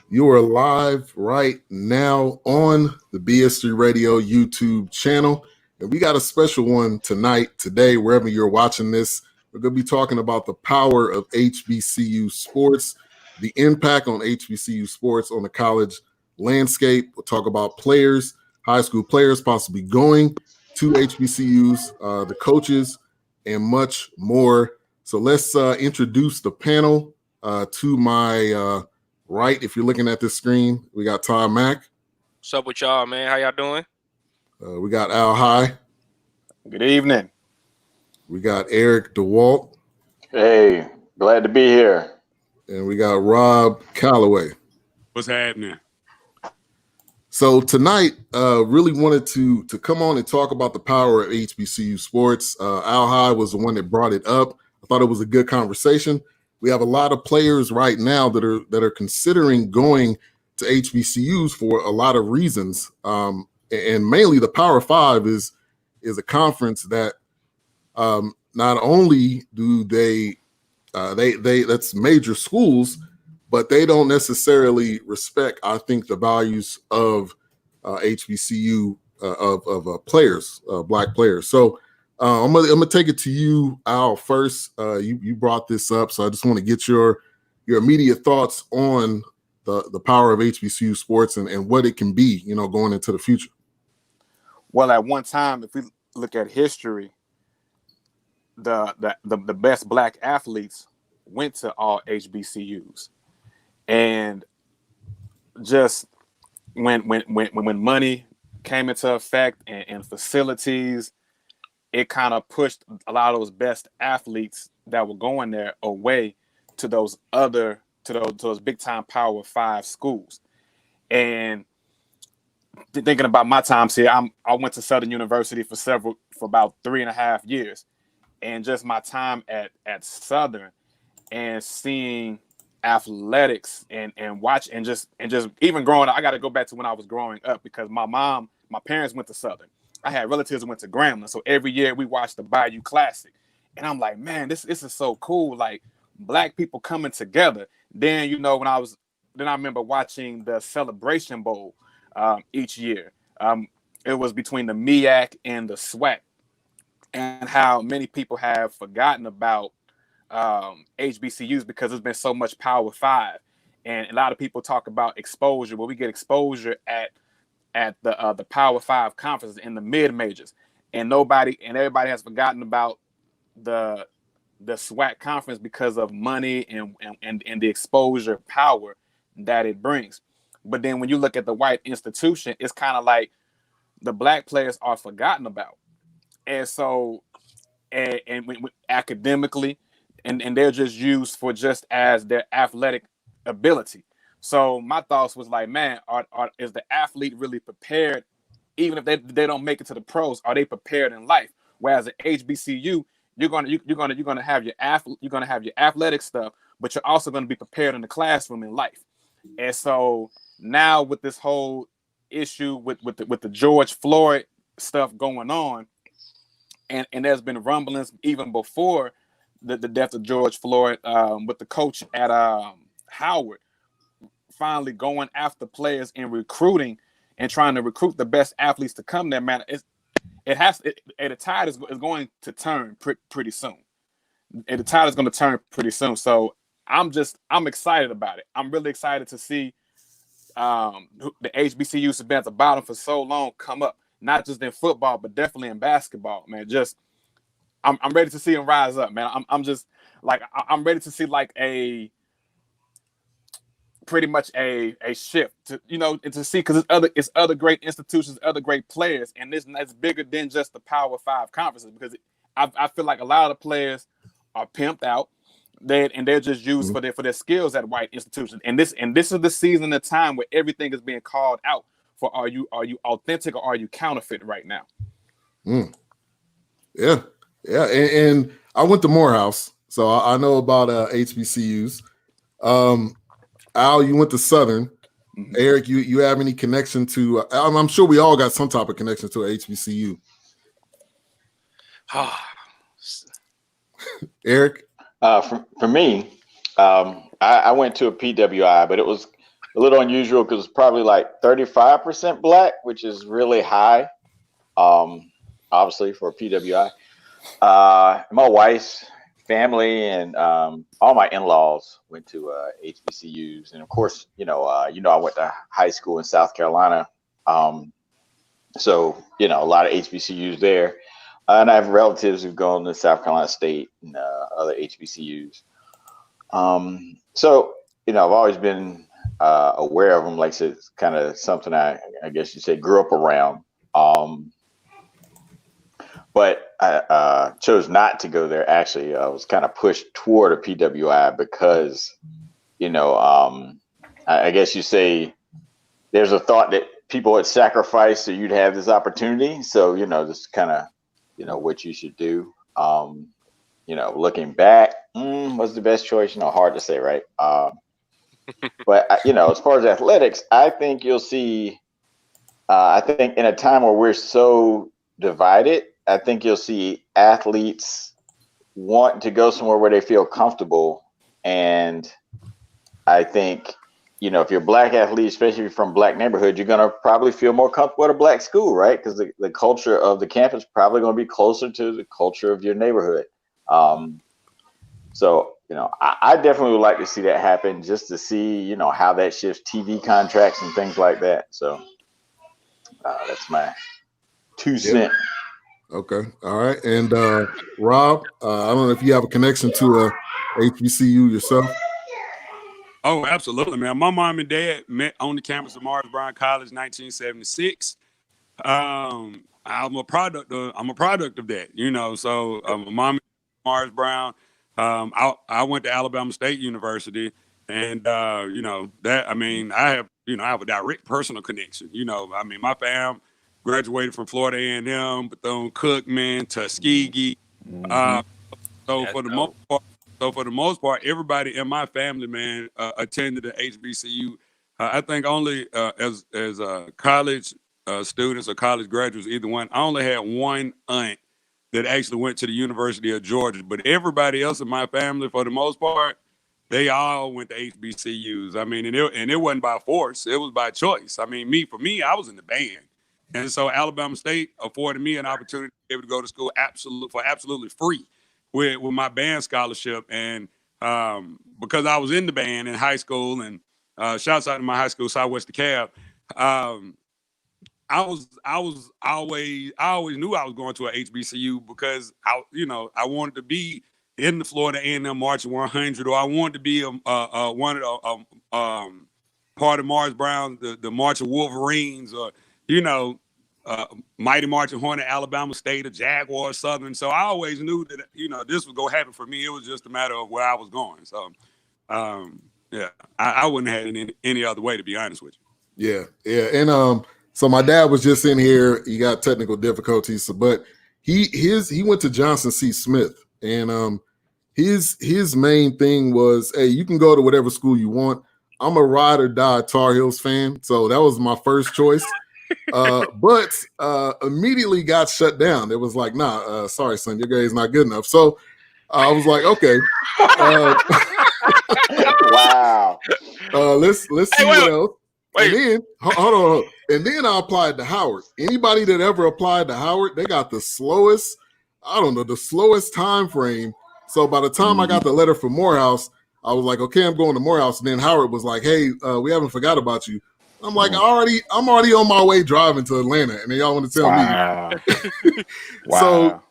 You are live right now on the BS3 Radio YouTube channel. And we got a special one today, wherever you're watching this. We're going to be talking about the power of HBCU sports, the impact on HBCU sports on the college landscape. We'll talk about players, high school players possibly going to HBCUs, the coaches, and much more. So let's introduce the panel. To my right, if you're looking at this screen, we got Todd Mack. What's up with y'all, man? How y'all doing? We got Al High. Good evening. We got Eric DeWalt. Hey, glad to be here. And we got Rob Calloway. What's happening? So tonight, really wanted to come on and talk about the power of HBCU sports. Al High was the one that brought it up. I thought it was a good conversation. We have a lot of players right now that are considering going to HBCUs for a lot of reasons, and mainly the Power Five is a conference that not only do they that's major schools, but they don't necessarily respect, I think, the values of HBCU of players, black players. So. I'm gonna take it to you, Al, first. You brought this up, so I just want to get your immediate thoughts on the power of HBCU sports and what it can be, going into the future. Well, at one time, if we look at history, the best black athletes went to all HBCUs, and just when money came into effect and facilities. It kind of pushed a lot of those best athletes that were going there away to those big time Power 5 schools. And thinking about my times here, I went to Southern University for about 3.5 years, and just my time at Southern and seeing athletics and watch and just even growing up. I got to go back to when I was growing up because my parents went to Southern. I had relatives who went to Grambling, so every year we watched the Bayou Classic, and I'm like, man, this is so cool. Like black people coming together. Then when I remember watching the Celebration Bowl each year. It was between the MEAC and the SWAC, and how many people have forgotten about HBCUs because there's been so much Power 5, and a lot of people talk about exposure. Well, we get exposure at the Power 5 conferences in the mid majors, and everybody has forgotten about the SWAC conference because of money and the exposure power that it brings. But then when you look at the white institution, it's kind of like the black players are forgotten about, and so when academically, and they're just used for just as their athletic ability. So my thoughts was like, man, is the athlete really prepared? Even if they don't make it to the pros, are they prepared in life? Whereas at HBCU, you're gonna have your athletic stuff, but you're also gonna be prepared in the classroom in life. And so now with this whole issue with the George Floyd stuff going on, and there's been rumblings even before the death of George Floyd, with the coach at Howard finally going after players and recruiting and trying to recruit the best athletes to come there, man. The tide is going to turn pretty soon. And the tide is going to turn pretty soon. So I'm excited about it. I'm really excited to see the HBCUs have been at the bottom for so long come up, not just in football, but definitely in basketball, man. I'm ready to see them rise up, man. I'm ready to see like pretty much a shift to and to see, because it's other great institutions, other great players, and it's bigger than just the Power 5 conferences, because I feel like a lot of the players are pimped out, they're just used for their skills at white institutions, and this is the season of time where everything is being called out for. Are you authentic or are you counterfeit right now? Yeah, and I went to Morehouse, so I know about HBCUs. Al, you went to Southern. Mm-hmm. Eric, you have any connection to? I'm sure we all got some type of connection to a HBCU. Eric, for me, I went to a PWI, but it was a little unusual because it's probably like 35% black, which is really high. Obviously for PWI. My wife's family and all my in-laws went to HBCUs, and of course, I went to high school in South Carolina, so a lot of HBCUs there, and I have relatives who've gone to South Carolina State and other HBCUs. So I've always been aware of them. Like I said, it's kind of something I guess you say grew up around. But I chose not to go there. Actually, I was kind of pushed toward a PWI because, I guess you say there's a thought that people would sacrifice so you'd have this opportunity. So, this is kind of, what you should do. Looking back, was the best choice? Hard to say, right? But, as far as athletics, I think you'll see, I think in a time where we're so divided, I think you'll see athletes want to go somewhere where they feel comfortable. And I think, if you're a black athlete, especially if you're from a black neighborhood, you're going to probably feel more comfortable at a black school, right? Because the culture of the campus is probably going to be closer to the culture of your neighborhood. So, I definitely would like to see that happen just to see, how that shifts TV contracts and things like that. So that's my 2 cents. Okay. All right. And Rob, I don't know if you have a connection to a HBCU yourself. Oh, absolutely, man. My mom and dad met on the campus of Morris Brown College, 1976. I'm a product of that, So my mom Morris Brown. I went to Alabama State University, and I have a direct personal connection. My fam graduated from Florida A&M, Bethune-Cookman, Tuskegee. So for the most part, everybody in my family, man, attended the HBCU. I think only as college students or college graduates, either one. I only had one aunt that actually went to the University of Georgia, but everybody else in my family, for the most part, they all went to HBCUs. And it wasn't by force; it was by choice. For me, I was in the band. And so Alabama State afforded me an opportunity to be able to go to school absolutely free with my band scholarship. And because I was in the band in high school, and shouts out to my high school, Southwest DeKalb, I always knew I was going to a HBCU because I wanted to be in the Florida A&M March 100, or I wanted to be part of Morris Brown, the March of Wolverines, or Mighty Marching Hornet, Alabama State, or Jaguar Southern. So I always knew that, this was going to happen for me. It was just a matter of where I was going. So, I wouldn't have had it any other way, to be honest with you. Yeah. And so my dad was just in here. He got technical difficulties, but he went to Johnson C. Smith, and his main thing was, hey, you can go to whatever school you want. I'm a ride or die Tar Heels fan, so that was my first choice. But immediately got shut down. It was like, nah, sorry, son, your grade's not good enough. So I was like, okay. Wow. Let's see what else. And then hold on. And then I applied to Howard. Anybody that ever applied to Howard, they got the slowest time frame. So by the time I got the letter from Morehouse, I was like, okay, I'm going to Morehouse. And then Howard was like, hey, we haven't forgot about you. I'm like, I'm already on my way driving to Atlanta, and then y'all want to tell me. So,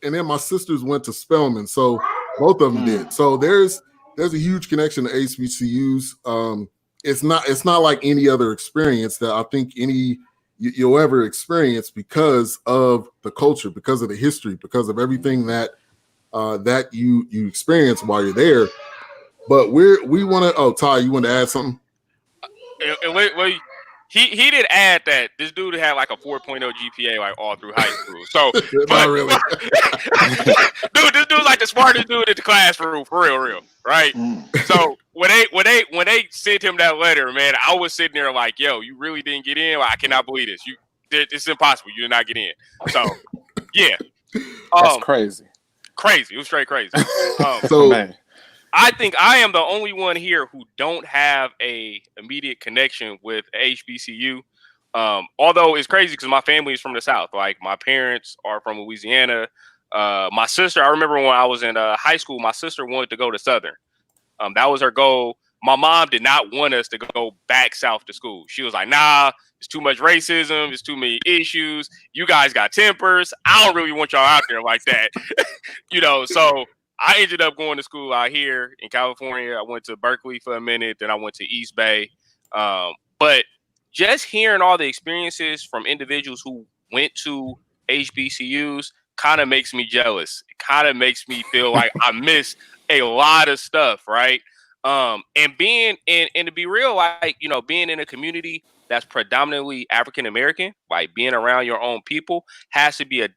and then my sisters went to Spelman, so both of them did. So there's a huge connection to HBCUs. It's not like any other experience that I think you'll ever experience because of the culture, because of the history, because of everything that you experience while you're there. But we want to. Oh, Ty, you want to add something? He did add that this dude had like a 4.0 GPA like all through high school. So not really. Dude, this dude's like the smartest dude in the classroom, for real, right? So when they sent him that letter, man, I was sitting there like, yo, you really didn't get in? Like, I cannot believe this. It's impossible. You did not get in. So yeah. That's crazy. Crazy. It was straight crazy. So man. I think I am the only one here who don't have a immediate connection with HBCU. Although it's crazy because my family is from the South. Like my parents are from Louisiana. My sister, I remember when I was in high school, my sister wanted to go to Southern. That was her goal. My mom did not want us to go back south to school. She was like, nah, it's too much racism. It's too many issues. You guys got tempers. I don't really want y'all out there like that. So I ended up going to school out here in California. I went to Berkeley for a minute. Then I went to East Bay. But just hearing all the experiences from individuals who went to HBCUs kind of makes me jealous. It kind of makes me feel like I miss a lot of stuff, right? And to be real, like, being in a community that's predominantly African American, like being around your own people has to be a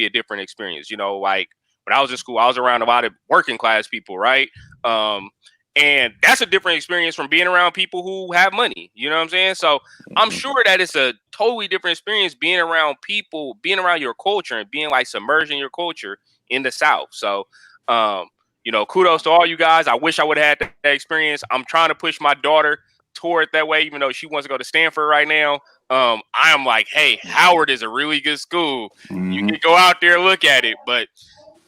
different experience. Like when I was in school, I was around a lot of working class people, right? And that's a different experience from being around people who have money. You know what I'm saying? So I'm sure that it's a totally different experience being around people, being around your culture and being like submerged in your culture in the South. So, kudos to all you guys. I wish I would have had that experience. I'm trying to push my daughter toward that way, even though she wants to go to Stanford right now. I am like, hey, Howard is a really good school. Mm-hmm. You can go out there and look at it, but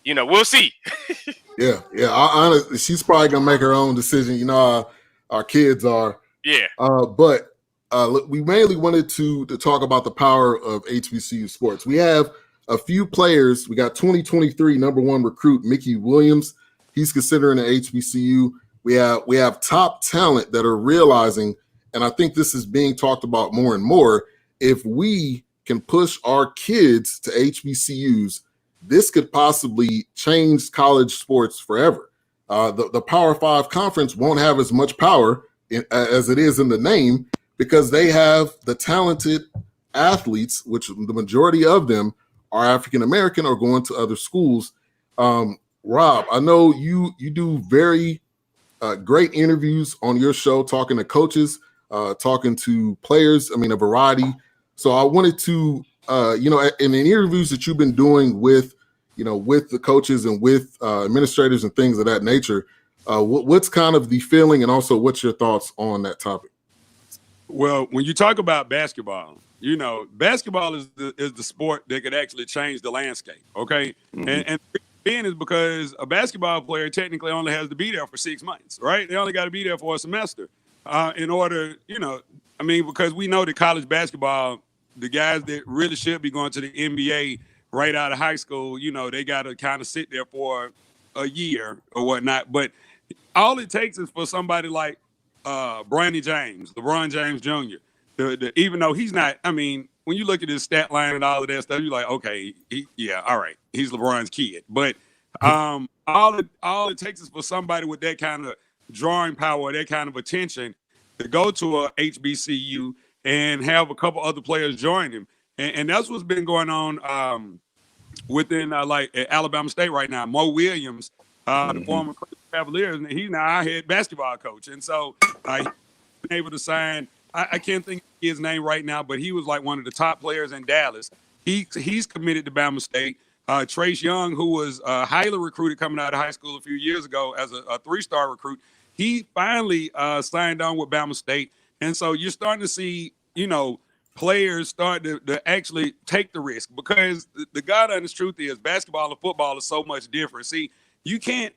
we'll see. Yeah. Honestly, she's probably gonna make her own decision. Our kids are. Yeah. But we mainly wanted to talk about the power of HBCU sports. We have a few players. We got 2023 number 1 recruit Mickey Williams. He's considering an HBCU. We have top talent that are realizing, and I think this is being talked about more and more. If we can push our kids to HBCUs, this could possibly change college sports forever. The Power 5 conference won't have as much power as it is in the name because they have the talented athletes, which the majority of them are African American or going to other schools. Rob, I know you do very great interviews on your show, talking to coaches, talking to players. I mean, a variety. So I wanted to, in the interviews that you've been doing with the coaches and with administrators and things of that nature, what's kind of the feeling, and also what's your thoughts on that topic? Well, when you talk about basketball, basketball is the sport that could actually change the landscape. Okay, mm-hmm. and being is because a basketball player technically only has to be there for 6 months, right? They only got to be there for a semester in order, because we know that college basketball, the guys that really should be going to the NBA right out of high school, they got to kind of sit there for a year or whatnot. But all it takes is for somebody like LeBron James Jr., even though he's not, when you look at his stat line and all of that stuff, you're like, okay, all right, he's LeBron's kid. But all it takes is for somebody with that kind of drawing power, that kind of attention, to go to a HBCU and have a couple other players join him. And that's what's been going on within like at Alabama State right now. Mo Williams, the former Cavaliers, he's now our head basketball coach. And so he's been able to sign, I can't think of his name right now, but he was like one of the top players in Dallas. He's committed to Bama State. Trace Young, who was highly recruited coming out of high school a few years ago as a 3-star recruit, he finally signed on with Bama State. And so you're starting to see, players start to actually take the risk, because the God honest truth is basketball and football is so much different. See, you can't,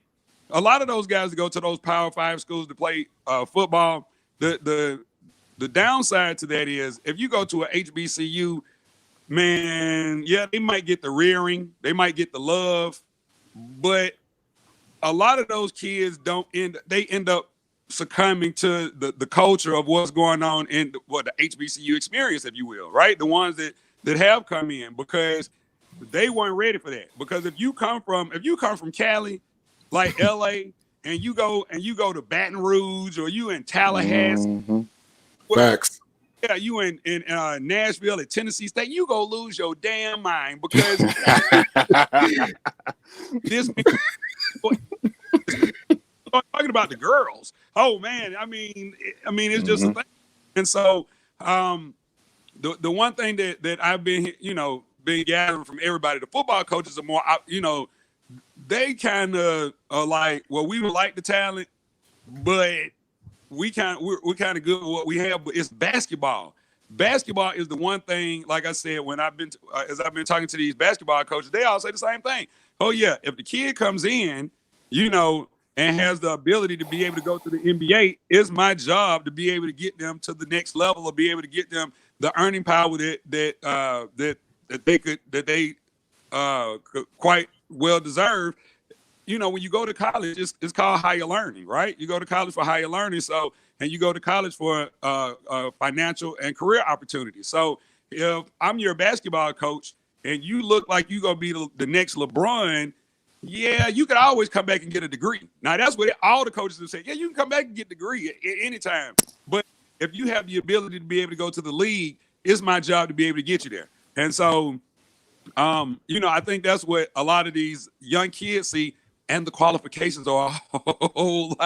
a lot of those guys that go to those Power 5 schools to play football, the downside to that is if you go to a HBCU, man, yeah, they might get the rearing, they might get the love, but a lot of those kids end up succumbing to the culture of what's going on in the HBCU experience, if you will, right? The ones that have come in, because they weren't ready for that. Because if you come from Cali, like LA, and you go to Baton Rouge, or you in Tallahassee, mm-hmm. Facts. Yeah, you in Nashville at Tennessee State, you go lose your damn mind, because this. Talking about the girls, oh man, it's just a thing. And so the one thing that I've been gathering from everybody, the football coaches are more, they kind of are like, well, we would like the talent, but we're kind of good with what we have. But it's basketball. Basketball is the one thing, like I said, when as I've been talking to these basketball coaches, they all say the same thing. Oh yeah, if the kid comes in, and has the ability to be able to go to the NBA, it's my job to be able to get them to the next level, or be able to get them the earning power that they could quite well deserve. When you go to college, it's called higher learning, right? You go to college for higher learning, and you go to college for financial and career opportunities. So if I'm your basketball coach and you look like you're gonna be the next LeBron, yeah, you could always come back and get a degree. Now that's what all the coaches have said. Yeah, you can come back and get a degree at any time. But if you have the ability to be able to go to the league, it's my job to be able to get you there. And so, I think that's what a lot of these young kids see. And the qualifications are a whole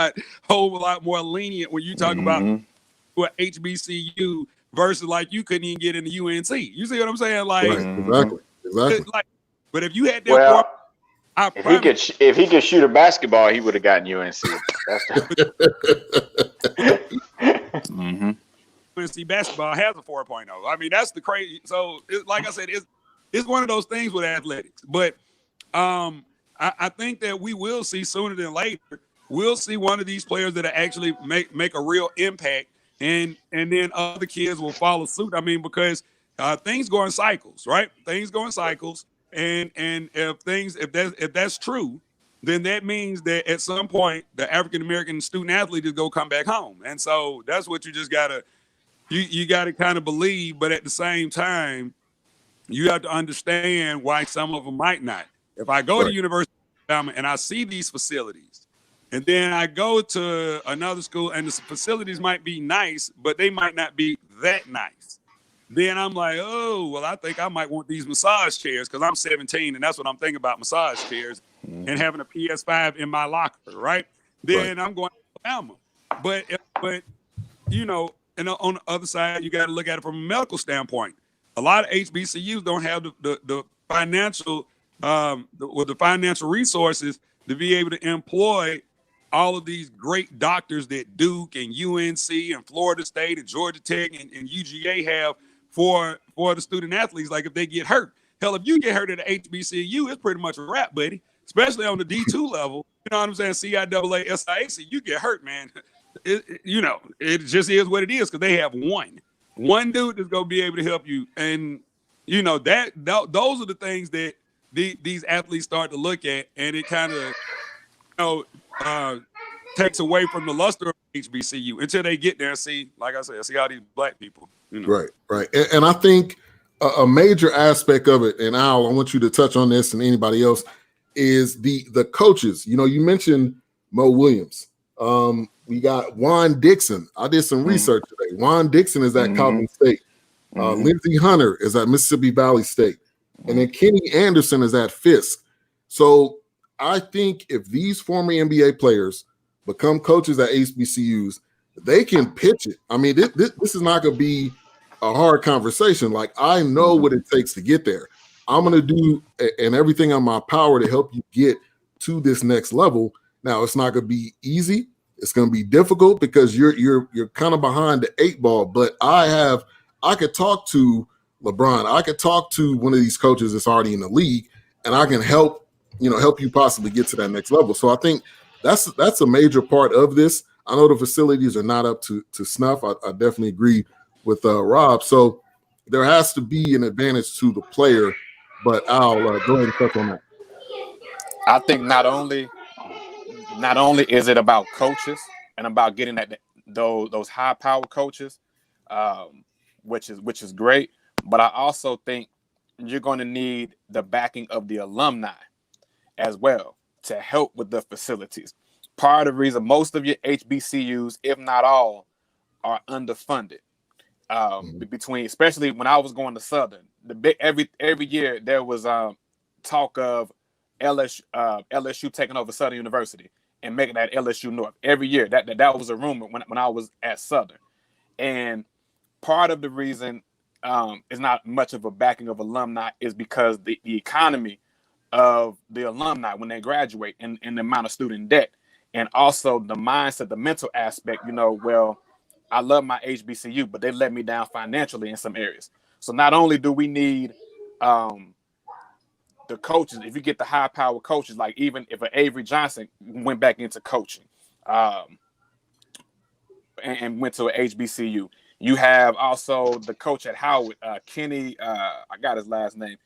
lot more lenient when you talk about what HBCU versus like you couldn't even get into UNC. You see what I'm saying? Like, right. Exactly. Like, but if you had that, if he could shoot a basketball, he would have gotten UNC. UNC basketball has a 4.0. I mean, that's the crazy. So, like I said, it's one of those things with athletics. But I think that we will see sooner than later. We'll see one of these players that actually make a real impact, and then other kids will follow suit. I mean, because things go in cycles, right? Things go in cycles, and if that's true, then that means that at some point the African American student athlete is gonna come back home, and so that's what you just gotta kind of believe. But at the same time, you have to understand why some of them might not. If I go to University of Alabama and I see these facilities, and then I go to another school and the facilities might be nice, but they might not be that nice, then I'm like, oh, well, I think I might want these massage chairs because I'm 17 and that's what I'm thinking about, massage chairs and having a PS5 in my locker, right? Then I'm going to Alabama. But and on the other side, you got to look at it from a medical standpoint. A lot of HBCUs don't have the financial with the financial resources to be able to employ all of these great doctors that Duke and UNC and Florida State and Georgia Tech and UGA have for the student athletes. Like if they get hurt, hell, if you get hurt at an HBCU, it's pretty much a wrap, buddy. Especially on the D2 level, you know what I'm saying? CIAA, SIAC, you get hurt, man. It just is what it is because they have one dude that's gonna be able to help you, and those are the things that these athletes start to look at, and it kind of takes away from the luster of HBCU until they get there and see, like I said, see all these black people. Right. And I think a major aspect of it, and Al, I want you to touch on this and anybody else, is the coaches. You mentioned Mo Williams. We got Juan Dixon. I did some research today. Juan Dixon is at Calloway State. Lindsey Hunter is at Mississippi Valley State. And then Kenny Anderson is at Fisk. So I think if these former NBA players become coaches at HBCUs, they can pitch it. I mean, this is not going to be a hard conversation. Like, I know what it takes to get there. I'm going to do and everything in my power to help you get to this next level. Now, it's not going to be easy. It's going to be difficult because you're kind of behind the 8 ball. But I could talk to LeBron. I could talk to one of these coaches that's already in the league, and I can help you possibly get to that next level. So I think that's a major part of this. I know the facilities are not up to snuff. I definitely agree with Rob. So there has to be an advantage to the player. But I'll go ahead and touch on that. I think not only is it about coaches and about getting those high power coaches, which is great. But I also think you're going to need the backing of the alumni as well to help with the facilities. Part of the reason most of your HBCUs, if not all, are underfunded. Between, especially when I was going to Southern, every year there was talk of LSU taking over Southern University and making that LSU North. Every year that was a rumor when I was at Southern, and part of the reason is not much of a backing of alumni is because the economy of the alumni when they graduate and the amount of student debt. And also the mindset, the mental aspect, well, I love my HBCU, but they let me down financially in some areas. So not only do we need the coaches, if you get the high power coaches, like even if an Avery Johnson went back into coaching and went to an HBCU, you have also the coach at Howard, Kenny, I got his last name,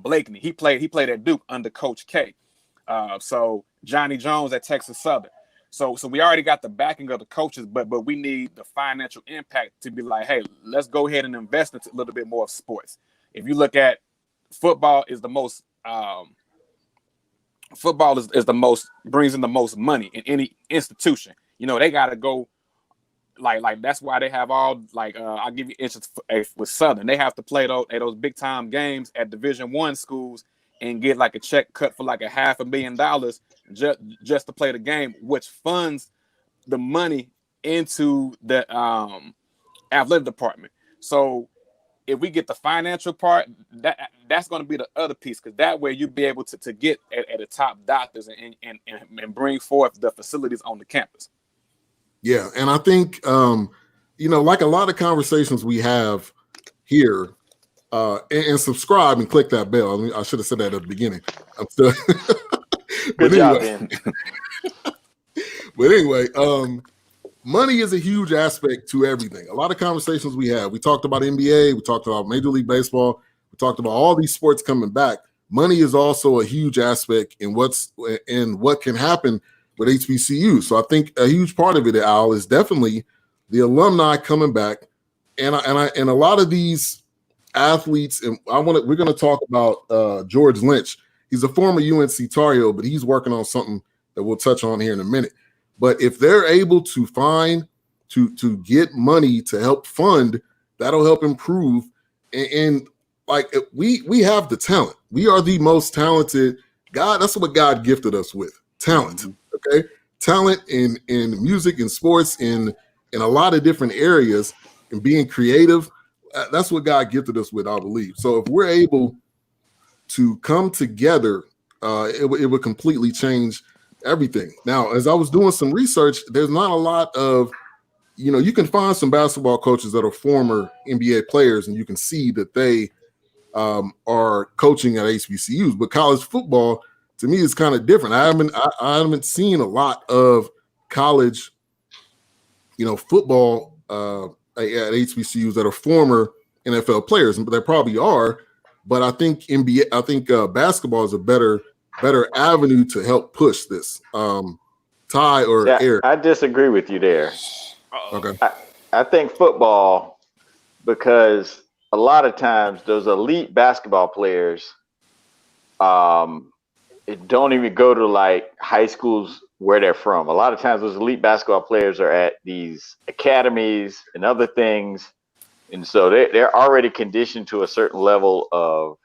Blakeney. He played at Duke under Coach K. So Johnny Jones at Texas Southern. So we already got the backing of the coaches, but we need the financial impact to be like, hey, let's go ahead and invest into a little bit more of sports. If you look at football is the most brings in the most money in any institution. They got to go like that's why they have all I'll give you instances with Southern. They have to play those big time games at Division I schools and get like a check cut for like $500,000 just to play the game, which funds the money into the athletic department. So if we get the financial part, that's going to be the other piece, because that way you'll be able to get at the top doctors and bring forth the facilities on the campus. Yeah, and I think like a lot of conversations we have here, and subscribe and click that bell. I mean, I should have said that at the beginning. I'm still Good job, Ben. But anyway, money is a huge aspect to everything. A lot of conversations we have. We talked about NBA. We talked about Major League Baseball. We talked about all these sports coming back. Money is also a huge aspect in what can happen with HBCU. So I think a huge part of it, Al, is definitely the alumni coming back, and a lot of these athletes. And we're going to talk about George Lynch. He's a former UNC Tar Heel, but he's working on something that we'll touch on here in a minute. But if they're able to find to get money to help fund, that'll help improve. And like we have the talent. We are the most talented. That's what God gifted us with. Talent. Mm-hmm. Okay. Talent in music and sports in a lot of different areas, and being creative. That's what God gifted us with, I believe. So if we're able to come together, it would completely change everything. Now, as I was doing some research, there's not a lot of, you can find some basketball coaches that are former NBA players, and you can see that they are coaching at HBCUs. But college football, to me, is kind of different. I haven't seen a lot of college, football at HBCUs that are former NFL players, but there probably are. But I think basketball is a better avenue to help push this. Ty or Eric? I disagree with you there. Okay. I think football, because a lot of times those elite basketball players it don't even go to like high schools where they're from. A lot of times those elite basketball players are at these academies and other things. And so they're already conditioned to a certain level of,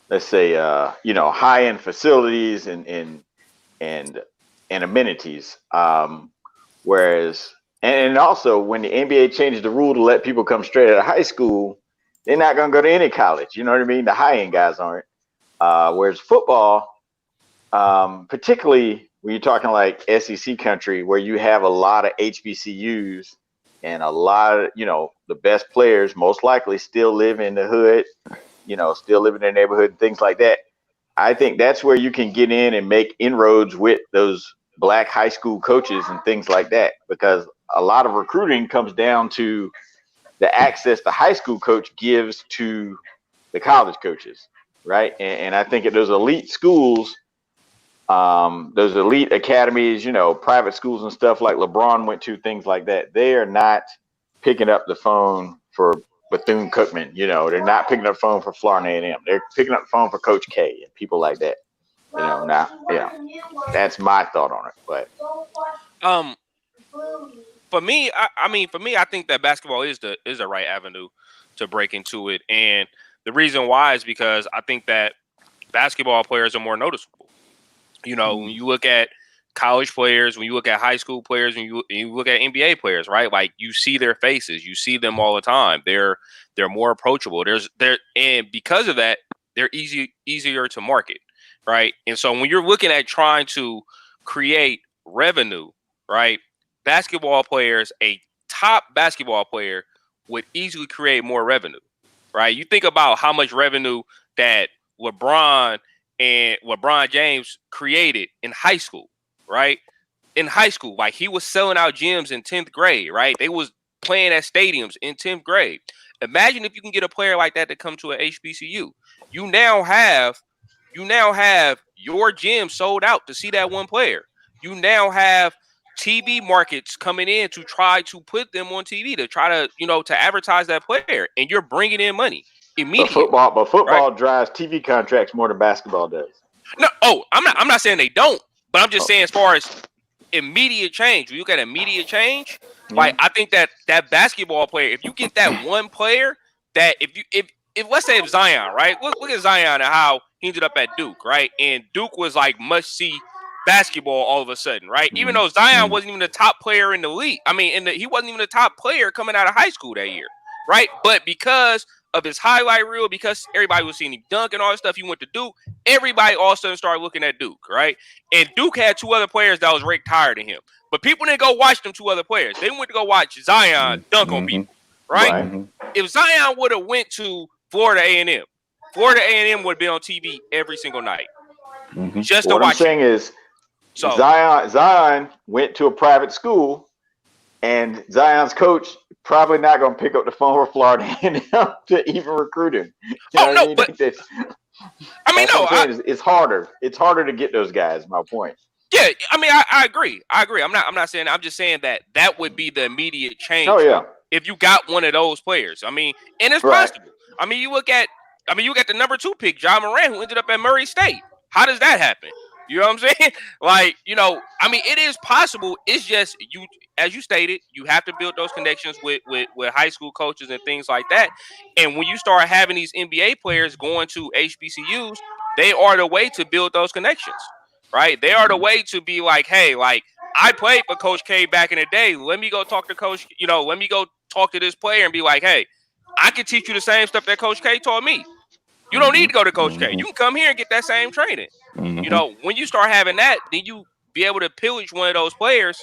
let's say, high-end facilities and amenities. Whereas, and also when the NBA changed the rule to let people come straight out of high school, they're not going to go to any college. You know what I mean? The high-end guys aren't. Whereas football, particularly when you're talking like SEC country, where you have a lot of HBCUs and a lot of, the best players most likely still live in the hood, still live in their neighborhood and things like that. I think that's where you can get in and make inroads with those black high school coaches and things like that, because a lot of recruiting comes down to the access the high school coach gives to the college coaches. Right. And I think at those elite schools, those elite academies, private schools and stuff like LeBron went to, things like that, they are not picking up the phone for Bethune-Cookman. They're not picking up the phone for Florida A&M. They're picking up the phone for Coach K and people like that. That's my thought on it. But for me, I think that basketball is the right avenue to break into it. And the reason why is because I think that basketball players are more noticeable. When you look at college players, when you look at high school players, when you look at NBA players, right? Like you see their faces, you see them all the time. They're more approachable. And because of that, they're easier to market, right? And so when you're looking at trying to create revenue, right? Basketball players, a top basketball player would easily create more revenue, right? You think about how much revenue that LeBron James created in high school, right? In high school, like he was selling out gyms in 10th grade, right? They was playing at stadiums in 10th grade. Imagine if you can get a player like that to come to an HBCU. You now have your gym sold out to see that one player. You now have TV markets coming in to try to put them on TV to try to, to advertise that player, and you're bringing in money immediately. But football right? drives TV contracts more than basketball does. No, I'm not saying they don't, but I'm just saying as far as immediate change, when you get immediate change, like I think that basketball player, if you get that one player that if let's say if Zion, right? Look at Zion and how he ended up at Duke, right? And Duke was like must see basketball all of a sudden, right? Even though Zion wasn't even the top player in the league. I mean, he wasn't even the top player coming out of high school that year, right? But because of his highlight reel, because everybody was seeing him dunk and all that stuff, he went to Duke. Everybody all of a sudden started looking at Duke, right? And Duke had two other players that was ranked higher than him. But people didn't go watch them two other players. They went to go watch Zion dunk on people, right? If Zion would have went to Florida A&M, Florida A&M would have been on TV every single night. Just to what watch I'm saying is, so Zion went to a private school, and Zion's coach probably not going to pick up the phone for Florida A&M to even recruit him. It's harder. It's harder to get those guys. My point. Yeah, I mean, I agree. I'm not saying. I'm just saying that would be the immediate change. Oh yeah. If you got one of those players, I mean, and it's possible. I mean, you got the number 2 pick, Ja Morant, who ended up at Murray State. How does that happen? You know what I'm saying? Like, I mean, it is possible. It's just you, as you stated, you have to build those connections with high school coaches and things like that. And when you start having these NBA players going to HBCUs, they are the way to build those connections, right? They are the way to be like, hey, like I played for Coach K back in the day. Let me go talk to Coach. Let me go talk to this player and be like, hey, I can teach you the same stuff that Coach K taught me. You don't need to go to Coach K. You can come here and get that same training. When you start having that, then you be able to pillage one of those players,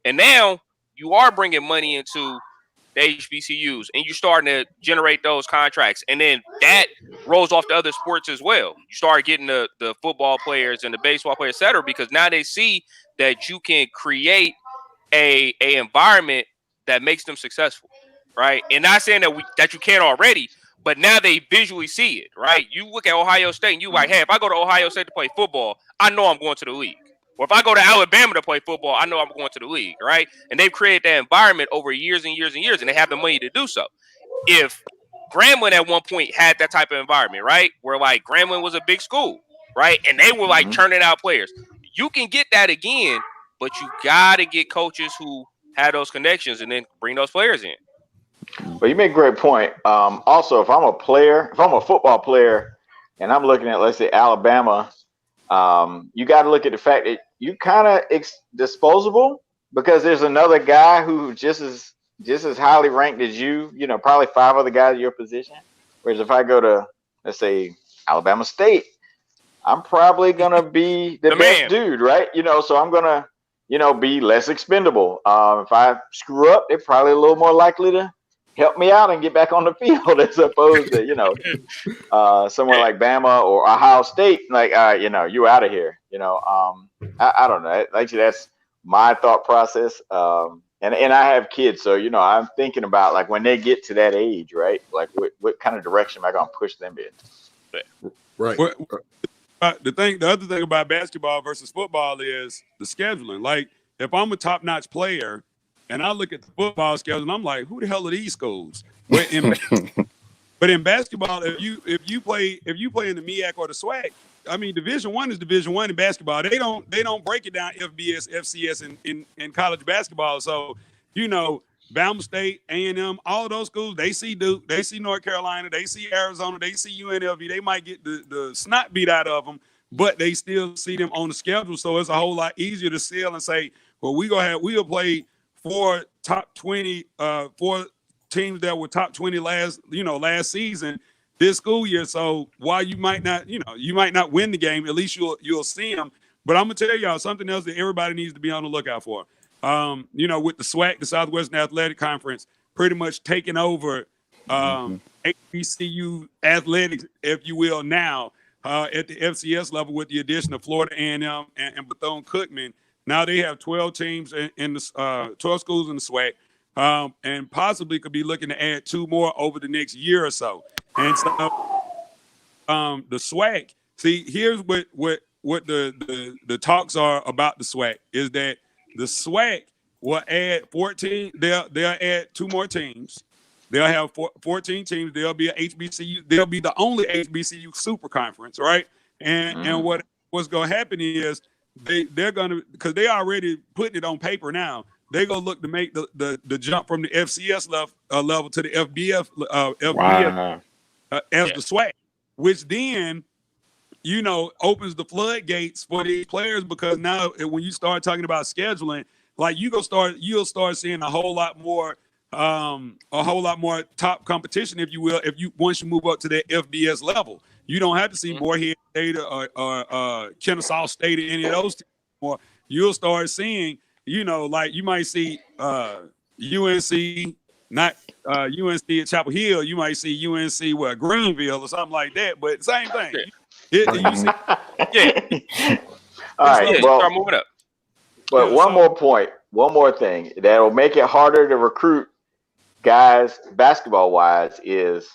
and now you are bringing money into the HBCUs, and you're starting to generate those contracts, and then that rolls off to other sports as well. You start getting the football players and the baseball players, et cetera, because now they see that you can create a environment that makes them successful, right? And not saying that you can't already, but now they visually see it, right? You look at Ohio State and you like, hey, if I go to Ohio State to play football, I know I'm going to the league. Or if I go to Alabama to play football, I know I'm going to the league, right? And they've created that environment over years and years and years, and they have the money to do so. If Grambling at one point had that type of environment, right, where like Grambling was a big school, right, and they were like turning out players, you can get that again, but you got to get coaches who have those connections and then bring those players in. But you make a great point. Also, if I'm a football player, and I'm looking at, let's say, Alabama, you got to look at the fact that you kind of disposable, because there's another guy who just as highly ranked as you. Probably 5 other guys at your position. Whereas if I go to, let's say, Alabama State, I'm probably gonna be the best dude, right? So I'm gonna, be less expendable. If I screw up, they're probably a little more likely to help me out and get back on the field, as opposed to, somewhere like Bama or Ohio State, like, you out of here. I don't know. Actually, that's my thought process. And I have kids, so, I'm thinking about, like, when they get to that age, right? Like, what kind of direction am I going to push them in? Right. The other thing about basketball versus football is the scheduling. Like, if I'm a top-notch player, and I look at the football schedule, and I'm like, who the hell are these schools? But in basketball, if you play in the MEAC or the SWAC, I mean, Division I is Division I in basketball. They don't break it down FBS, FCS in college basketball. So, Bama State, A&M, all of those schools, they see Duke, they see North Carolina, they see Arizona, they see UNLV. They might get the snot beat out of them, but they still see them on the schedule. So it's a whole lot easier to sell and say, well, we'll play 4 top 20, 4 teams that were top 20 last season. this school year. So while you might not win the game, at least you'll see them. But I'm gonna tell y'all something else that everybody needs to be on the lookout for. With the SWAC, the Southwestern Athletic Conference, pretty much taking over HBCU athletics, if you will, now at the FCS level with the addition of Florida A&M and Bethune-Cookman. Now they have 12 teams in the 12 schools in the SWAC, and possibly could be looking to add 2 more over the next year or so. And so the SWAC, see, here's what the talks are about the SWAC is that the SWAC will add 14. They'll add 2 more teams. They'll have 14 teams. They'll be a HBCU. They'll be the only HBCU super conference, right? And what's going to happen is they're going to, because they already putting it on paper now. They're going to look to make the jump from the FCS level to the FBS as the SWAC, which then opens the floodgates for these players, because now when you start talking about scheduling, like you'll start seeing a whole lot more top competition, if you will, once you move up to that FBS level. You don't have to see Morehead State or Kennesaw State or any of those teams anymore. You'll start seeing, like you might see UNC, not UNC at Chapel Hill. You might see UNC Greenville or something like that, but same thing. All right, well, start moving up. But one more thing that'll make it harder to recruit guys basketball wise is,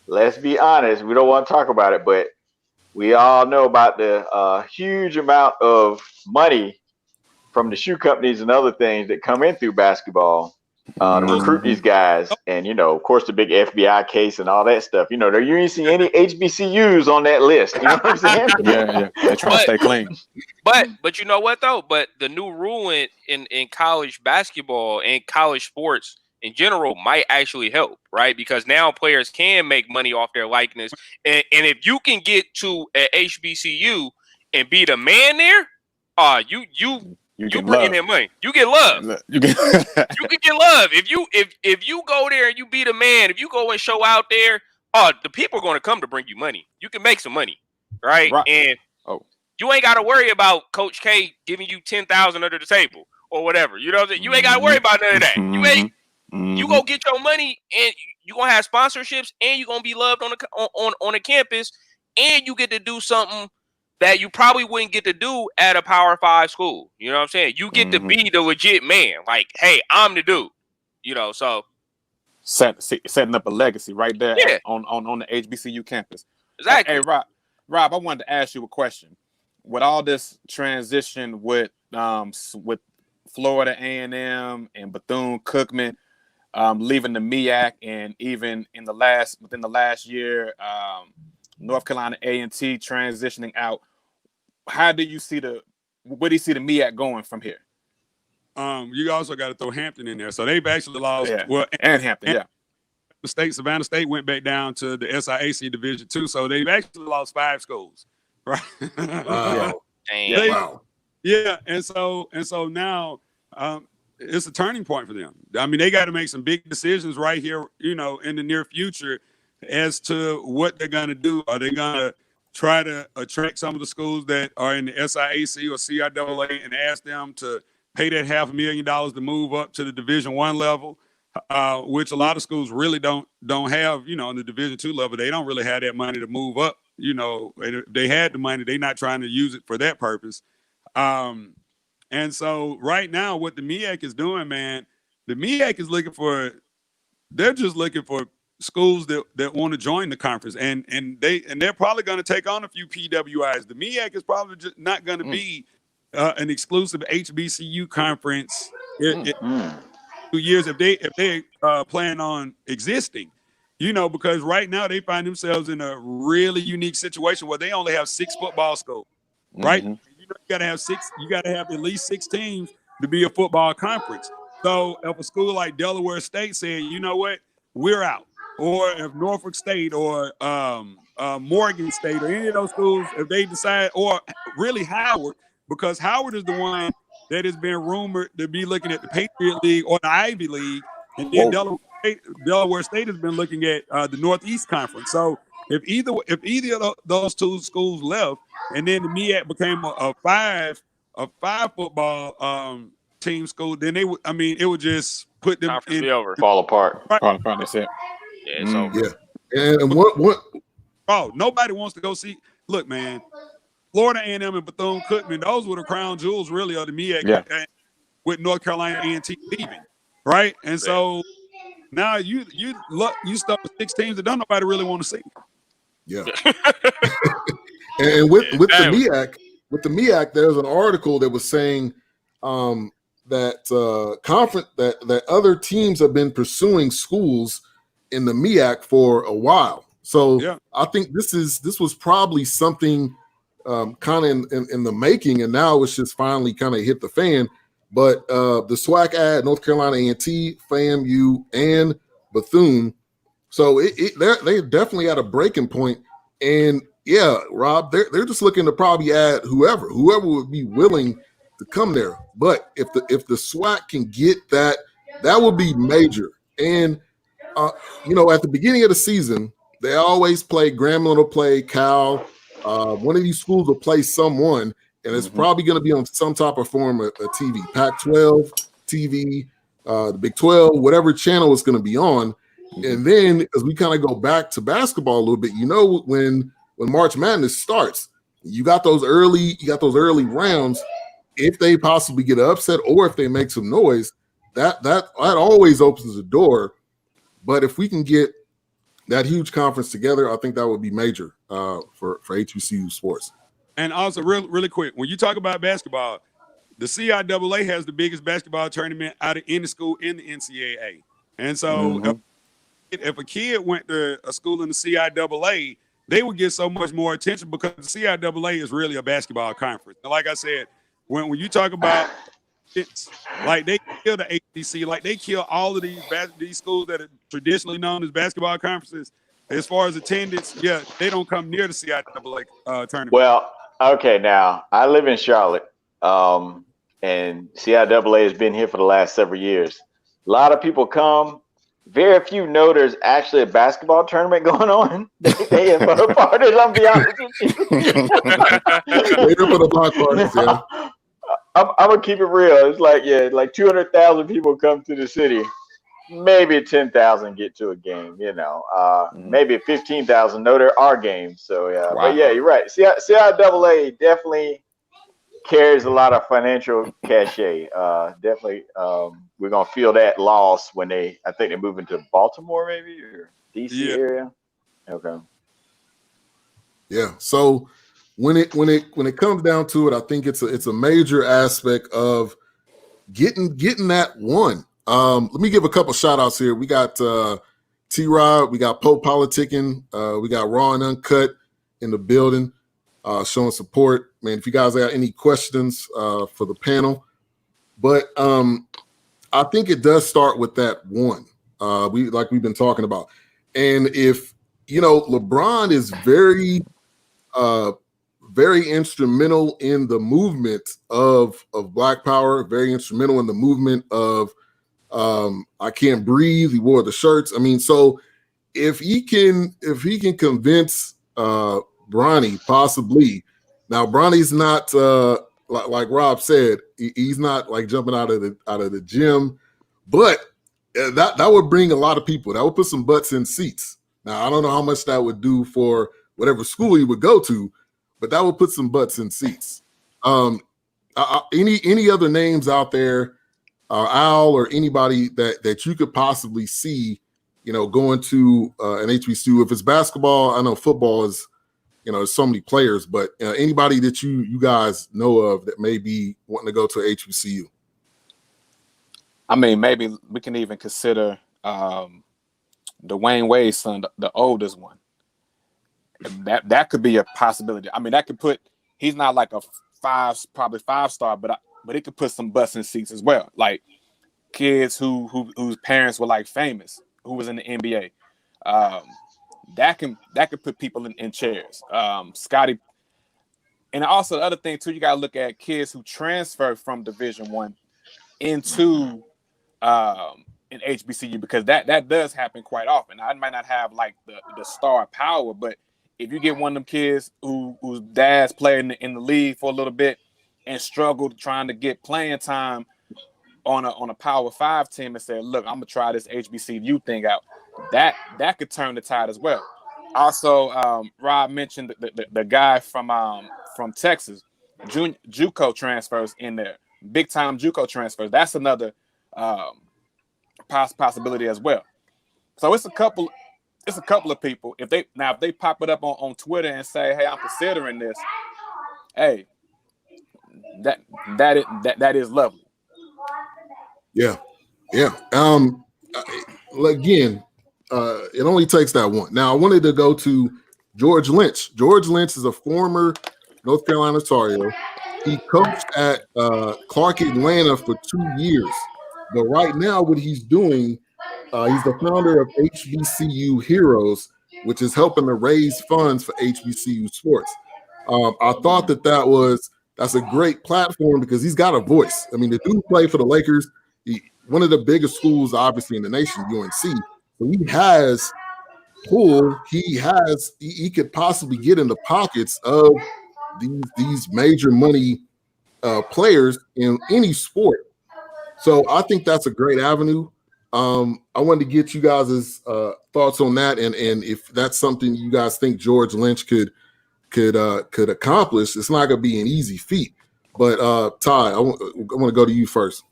let's be honest, we don't want to talk about it, but we all know about the huge amount of money from the shoe companies and other things that come in through basketball to recruit these guys. And, of course, the big FBI case and all that stuff. You ain't see any HBCUs on that list. You know what I'm saying? Yeah. They're trying to stay clean. But you know what, though? But the new rule in college basketball and college sports in general might actually help, right? Because now players can make money off their likeness. And if you can get to an HBCU and be the man there, you bring in money. You get love. You can get love. If you go there and you be the man, if you go and show out there, the people are going to come to bring you money. You can make some money, right? And you ain't got to worry about Coach K giving you $10,000 under the table or whatever. You know what I'm saying? You ain't got to worry about none of that. You go get your money, and you gonna have sponsorships, and you gonna be loved on the campus, and you get to do something that you probably wouldn't get to do at a Power 5 school. You know what I'm saying? You get to be the legit man. Like, hey, I'm the dude. So setting up a legacy right there on the HBCU campus. Exactly. Hey, Rob, I wanted to ask you a question. With all this transition with Florida A&M and Bethune-Cookman leaving the MEAC, and even within the last year, North Carolina A&T transitioning out, where do you see the MEAC going from here? You also got to throw Hampton in there. So they've actually lost. Yeah. Well, and Hampton, Savannah State went back down to the SIAC Division II. So they've actually lost 5 schools, right? Wow. Wow. Yeah, and so now it's a turning point for them. I mean, they got to make some big decisions right here, in the near future as to what they're going to do. Are they going to try to attract some of the schools that are in the SIAC or CIAA and ask them to pay that $500,000 to move up to the Division I level, which a lot of schools really don't have, in the Division II level. They don't really have that money to move up. If they had the money, they're not trying to use it for that purpose. And so right now, what the MEAC is doing, man, the MEAC is they're just looking for schools that want to join the conference, and they're probably going to take on a few PWIs. The MEAC is probably just not going to be an exclusive HBCU conference in 2 years if they plan on existing. Because right now they find themselves in a really unique situation where they only have 6 football schools, right? You got to have 6. You got to have at least 6 teams to be a football conference. So if a school like Delaware State said, you know what, we're out, or if Norfolk State or Morgan State or any of those schools, if they decide, or really Howard, because Howard is the one that has been rumored to be looking at the Patriot League or the Ivy League, and then Delaware State has been looking at the Northeast Conference. So if either of those two schools left, and then the MEAC became a five football team school, then they would. I mean, it would just put them Conference in be over. Fall apart. Probably said. Yeah, it's over. Yeah, and what? Oh, nobody wants to go see. Look, man, Florida A&M and Bethune-Cookman, those were the crown jewels, really, of the MEAC. Yeah. With North Carolina A&T leaving, right? And so now you stuck with 6 teams that don't nobody really want to see. Yeah. and with the MEAC, there's an article that was saying that other teams have been pursuing schools in the MEAC for a while. So I think this was probably something kind of in the making, and now it's just finally kind of hit the fan. But the SWAC ad, North Carolina A&T, FAMU, and Bethune. So they definitely at a breaking point. And yeah, Rob, they're just looking to probably add whoever would be willing to come there. But if the SWAC can get that would be major. And at the beginning of the season, they always play Grambling will play Cal. One of these schools will play someone. And it's probably going to be on some type of form of TV, Pac-12, TV, the Big 12, whatever channel it's going to be on. And then as we kind of go back to basketball a little bit, when March Madness starts, you got those early rounds. If they possibly get an upset or if they make some noise, that always opens the door. But if we can get that huge conference together, I think that would be major for HBCU sports. And also, really quick, when you talk about basketball, the CIAA has the biggest basketball tournament out of any school in the NCAA. And so if a kid went to a school in the CIAA, they would get so much more attention because the CIAA is really a basketball conference. And like I said, when you talk about it's like they kill the ACC, like they kill all of these schools that are traditionally known as basketball conferences. As far as attendance, they don't come near the CIAA tournament. Well, okay, now I live in Charlotte, and CIAA has been here for the last several years. A lot of people come. Very few know there's actually a basketball tournament going on. They have other parties. I'm be honest with you. I'm gonna keep it real. It's like 200,000 people come to the city. Maybe 10,000 get to a game, maybe 15,000 know there are games. So, wow. But yeah, you're right. CIAA definitely carries a lot of financial cachet. Definitely, we're going to feel that loss when I think they move into Baltimore maybe or DC area. Okay. Yeah. So when it comes down to it, I think it's a major aspect of getting that one. Let me give a couple shout outs here. We got T-Rod, we got Pope Politicking, we got Raw and Uncut in the building, showing support. Man, if you guys have any questions for the panel. But I think it does start with that one. We've been talking about. And if LeBron is very very instrumental in the movement of Black Power, very instrumental in the movement of I Can't Breathe. He wore the shirts. I mean, so if he can convince Bronny, possibly. Now Bronny's not like Rob said, he's not like jumping out of the gym, but that would bring a lot of people. That would put some butts in seats. Now I don't know how much that would do for whatever school he would go to, but that would put some butts in seats. Any other names out there? Al or anybody that you could possibly see, going to an HBCU. If it's basketball, I know football is, there's so many players, but anybody that you guys know of that may be wanting to go to HBCU. I mean, maybe we can even consider Dwayne Wade's son, the oldest one. That could be a possibility. I mean, that could put. He's not like a probably 5-star, but it could put some butts in seats as well. Like kids whose parents were like famous, who was in the NBA. That could put people in chairs. Scotty, and also the other thing too, you gotta look at kids who transfer from Division I into in HBCU, because that does happen quite often. I might not have like the star power, but if you get one of them kids whose dad's playing in the league for a little bit and struggled trying to get playing time on a Power 5 team and say, look, I'm gonna try this HBCU thing out, that could turn the tide as well. Also, Rob mentioned the guy from Texas, JUCO transfers in there, big time JUCO transfers. That's another possibility as well. So it's a couple of people. If they pop it up on Twitter and say, hey, I'm considering this, hey, that is lovely. Yeah. Again, it only takes that one. Now I wanted to go to George Lynch. George Lynch is a former North Carolina Tar Heel. He coached at Clark Atlanta for 2 years, but right now what he's doing, he's the founder of HBCU Heroes, which is helping to raise funds for HBCU sports. I thought that's a great platform because he's got a voice. I mean, the dude played for the Lakers, one of the biggest schools, obviously, in the nation, UNC. So he has pull. He could possibly get in the pockets of these major money players in any sport. So I think that's a great avenue. I wanted to get you guys' thoughts on that, and if that's something you guys think George Lynch could accomplish. It's not going to be an easy feat. But Ty, I want to go to you first.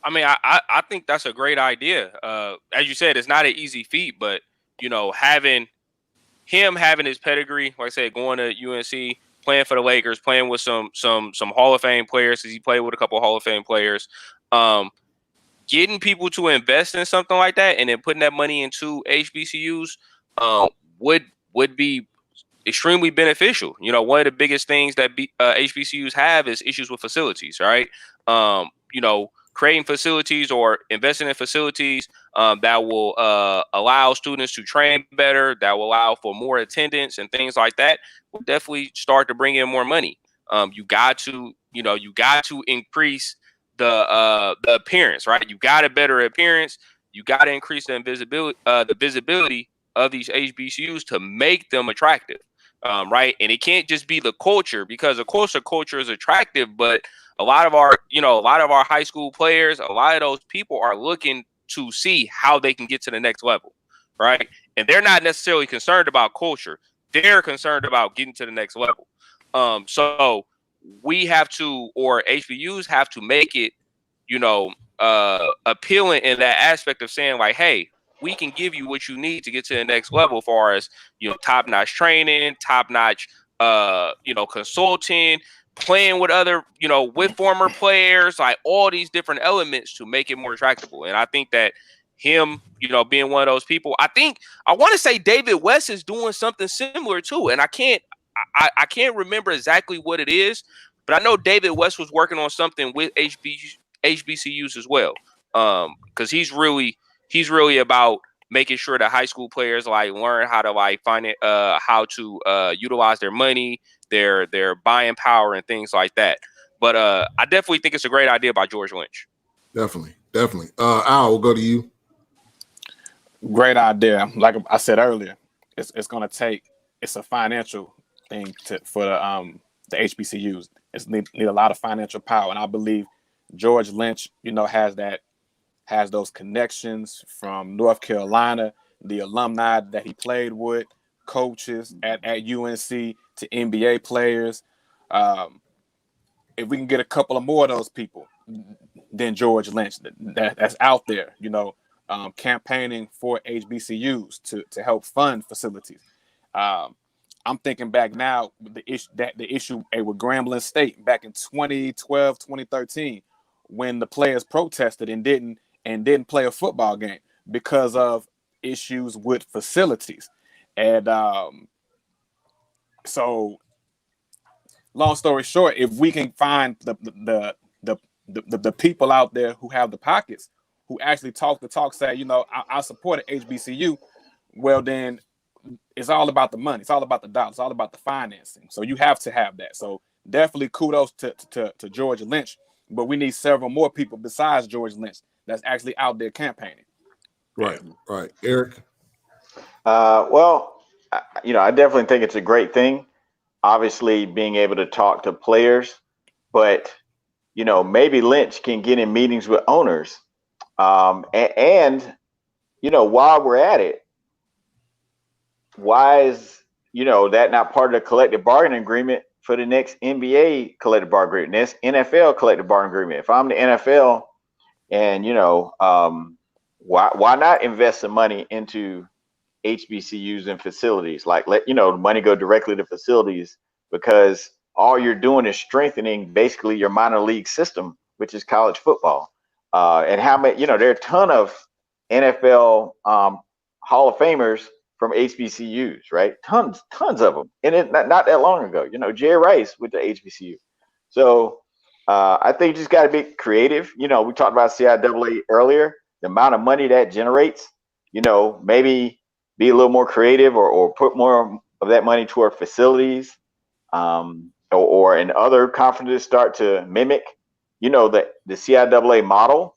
I mean, I think that's a great idea. As you said, it's not an easy feat, but having his pedigree, like I said, going to UNC, playing for the Lakers, playing with some Hall of Fame players, because he played with a couple of Hall of Fame players, getting people to invest in something like that, and then putting that money into HBCUs would be extremely beneficial. One of the biggest things that HBCUs have is issues with facilities, right? Creating facilities or investing in facilities that will allow students to train better, that will allow for more attendance and things like that, will definitely start to bring in more money. You got to increase the appearance, right? You got a better appearance. You got to increase the visibility of these HBCUs to make them attractive, right? And it can't just be the culture, because of course the culture is attractive, but a lot of our high school players, a lot of those people are looking to see how they can get to the next level, right? And they're not necessarily concerned about culture. They're concerned about getting to the next level. So we have to, or HBCUs have to make it, appealing in that aspect of saying like, hey, we can give you what you need to get to the next level, as far as, top-notch training, top-notch, consulting, playing with other, with former players, like all these different elements to make it more attractable. And I think that him, being one of those people, I want to say David West is doing something similar too. And I can't remember exactly what it is, but I know David West was working on something with HBCUs as well. Because he's really about making sure that high school players learn how to find it, how to utilize their money, their buying power, and things like that. But I definitely think it's a great idea by George Lynch. Definitely. Al, we'll go to you. Great idea. Like I said earlier, it's going to take. It's a financial thing for the HBCUs. It's need a lot of financial power, and I believe George Lynch, has those connections from North Carolina, the alumni that he played with, coaches at UNC to NBA players. If we can get a couple of more of those people than George Lynch that's out there, campaigning for HBCUs to help fund facilities. I'm thinking back now, the issue with Grambling State back in 2012, 2013, when the players protested and didn't play a football game because of issues with facilities. And so long story short, if we can find the people out there who have the pockets, who actually talk the talk, say, I support an HBCU, well, then it's all about the money. It's all about the dollars. It's all about the financing. So you have to have that. So definitely kudos to George Lynch, but we need several more people besides George Lynch that's actually out there campaigning. Right. Eric? Well, I definitely think it's a great thing. Obviously, being able to talk to players, but maybe Lynch can get in meetings with owners, and while we're at it, why is that not part of the collective bargaining agreement for the next NBA collective bargaining agreement, next NFL collective bargaining agreement? If I'm the NFL, and why not invest some money into HBCUs and facilities? Like, let the money go directly to facilities, because all you're doing is strengthening basically your minor league system, which is college football. And how many, there are a ton of NFL Hall of Famers from HBCUs, right? Tons of them. And it not that long ago, Jerry Rice with the HBCU. So I think you just got to be creative. We talked about CIAA earlier, the amount of money that generates, maybe be a little more creative, or put more of that money toward facilities, or in other conferences start to mimic, the CIAA model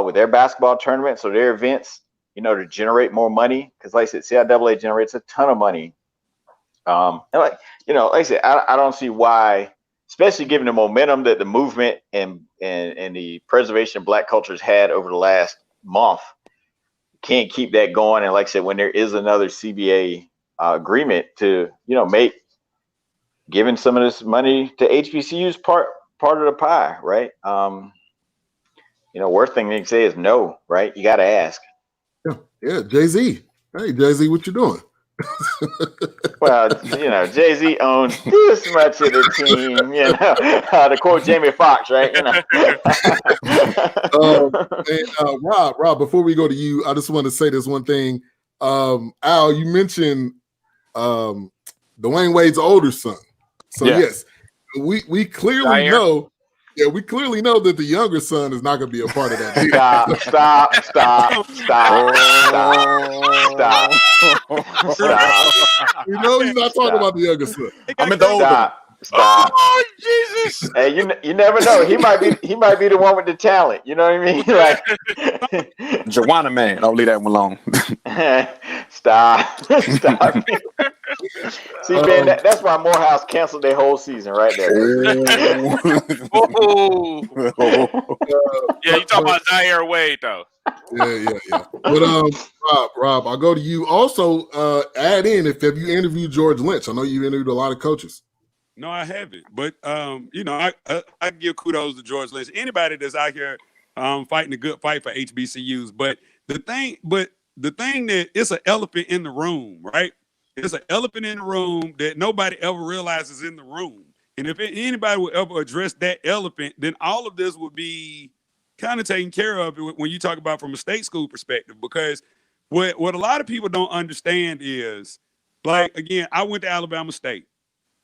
with their basketball tournaments or their events, to generate more money. Because like I said, CIAA generates a ton of money. And like I said, I don't see why, especially given the momentum that the movement and the preservation of Black culture has had over the last month, can't keep that going. And like I said, when there is another CBA agreement to, make giving some of this money to HBCUs part of the pie, right? Worst thing they can say is no, right? You got to ask. Yeah, Jay-Z. Hey, Jay-Z, what you doing? Well, Jay-Z owns this much of the team, to quote Jamie Foxx, right? Rob, before we go to you, I just want to say this one thing. Al, you mentioned Dwayne Wade's older son. So yes, we clearly know. Yeah, we clearly know that the younger son is not going to be a part of that deal. Stop. He's not talking about the younger son. I'm in the older. Stop. Oh, Jesus. Hey, you never know. He might be the one with the talent. You know what I mean? Like Joanna man. Don't leave that one alone. Stop. See, Ben, that's why Morehouse canceled their whole season right there. Yeah, you talking about Zaire Wade though. Yeah. But Rob, I'll go to you. Also, add in if have you interviewed George Lynch? I know you interviewed a lot of coaches. No, I haven't. But I give kudos to George Lynch. Anybody that's out here fighting a good fight for HBCUs. But the thing that it's an elephant in the room, right? It's an elephant in the room that nobody ever realizes in the room. And if anybody would ever address that elephant, then all of this would be kind of taken care of when you talk about from a state school perspective. Because what a lot of people don't understand is, like, again, I went to Alabama State.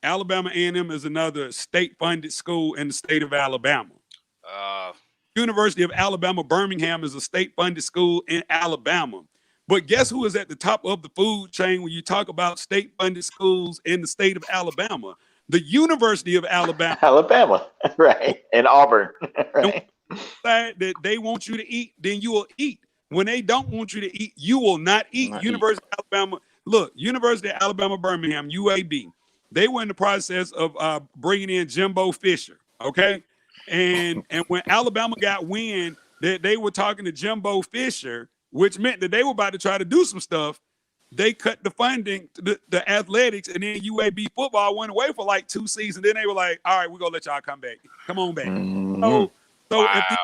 Alabama A&M is another state-funded school in the state of Alabama. University of Alabama Birmingham is a state-funded school in Alabama. But guess who is at the top of the food chain when you talk about state-funded schools in the state of Alabama? The University of Alabama. Alabama, right, and Auburn. Right. That they want you to eat, then you will eat. When they don't want you to eat, you will not eat. University of Alabama, look, University of Alabama Birmingham, UAB. They were in the process of bringing in Jimbo Fisher, okay? And when Alabama got wind that they were talking to Jimbo Fisher, which meant that they were about to try to do some stuff, they cut the funding to the athletics, and then UAB football went away for like 2 seasons. Then they were like, all right, we're going to let y'all come back. Come on back. So Wow.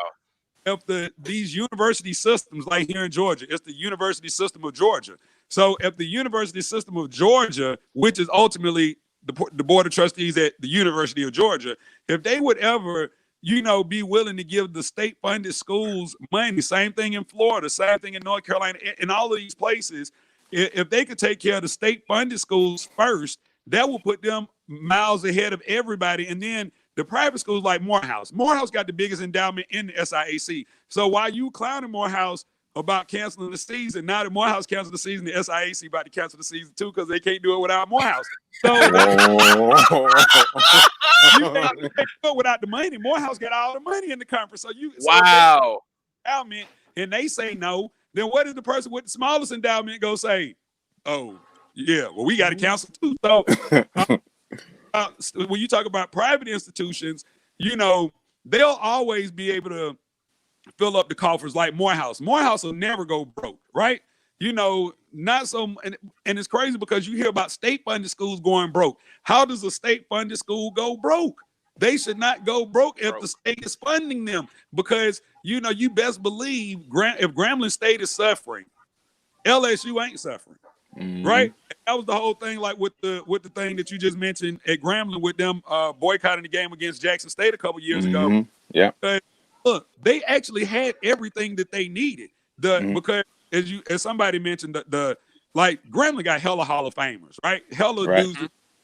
if these university systems, like here in Georgia, it's the University System of Georgia. So if the University System of Georgia, which is ultimately the Board of Trustees at the University of Georgia, if they would ever, be willing to give the state-funded schools money, same thing in Florida, same thing in North Carolina, in all of these places, if they could take care of the state-funded schools first, that will put them miles ahead of everybody. And then the private schools like Morehouse got the biggest endowment in the SIAC. So while you clowning Morehouse about canceling the season, now that Morehouse canceled the season, the SIAC about to cancel the season too, because they can't do it without Morehouse. So you can't do it without the money. Morehouse got all the money in the conference. So wow. And they say no. then what is the person with the smallest endowment go say? Oh, yeah, well, we got to cancel too. So when you talk about private institutions, you know, they'll always be able to fill up the coffers like Morehouse. Morehouse will never go broke, right? You know, not so, and it's crazy because you hear about state-funded schools going broke. How does a state-funded school go broke? They should not go broke if the state is funding them, because, you know, you best believe if Grambling State is suffering, LSU ain't suffering, right? That was the whole thing, like with the thing that you just mentioned at Grambling with them boycotting the game against Jackson State a couple years ago. Yeah. But look, they actually had everything that they needed. Because as somebody mentioned, like Grambling got hella Hall of Famers, right? Hella dudes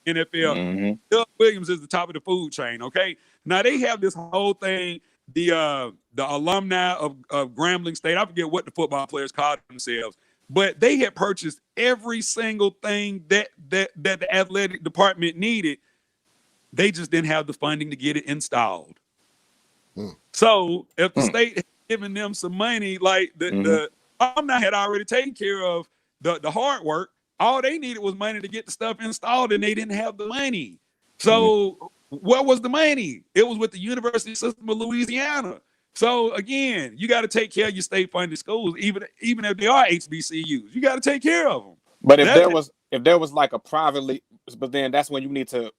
in NFL. Doug Williams is the top of the food chain. Okay, now they have this whole thing. The alumni of Grambling State, I forget what the football players called themselves, but they had purchased every single thing that the athletic department needed. They just didn't have the funding to get it installed. So if the state had given them some money, like the alumni had already taken care of the hard work, all they needed was money to get the stuff installed, and they didn't have the money. So where was the money? It was with the University System of Louisiana. So again, you got to take care of your state-funded schools, even if they are HBCUs. You got to take care of them. But if there was like a privately, but then that's when you need to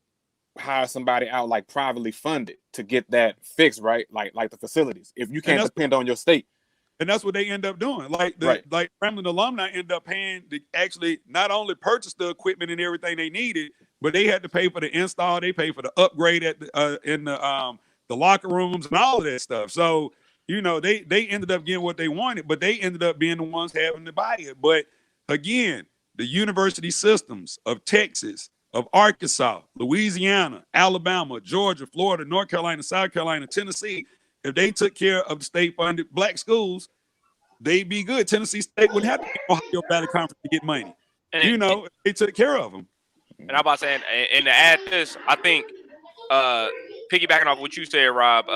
hire somebody out like privately funded to get that fixed, right? Like the facilities. If you can't depend on your state. And that's what they end up doing. Like Grambling alumni end up paying to actually not only purchase the equipment and everything they needed, but they had to pay for the install. They pay for the upgrade at in the locker rooms and all of that stuff. So, you know, they ended up getting what they wanted, but they ended up being the ones having to buy it. But again, the university systems of Texas, of Arkansas, Louisiana, Alabama, Georgia, Florida, North Carolina, South Carolina, Tennessee, if they took care of the state-funded black schools, they'd be good. Tennessee State wouldn't have to be Ohio Valley Conference to get money. And you know, they took care of them. And I'm about to say, and to add this, I think piggybacking off what you said, Rob,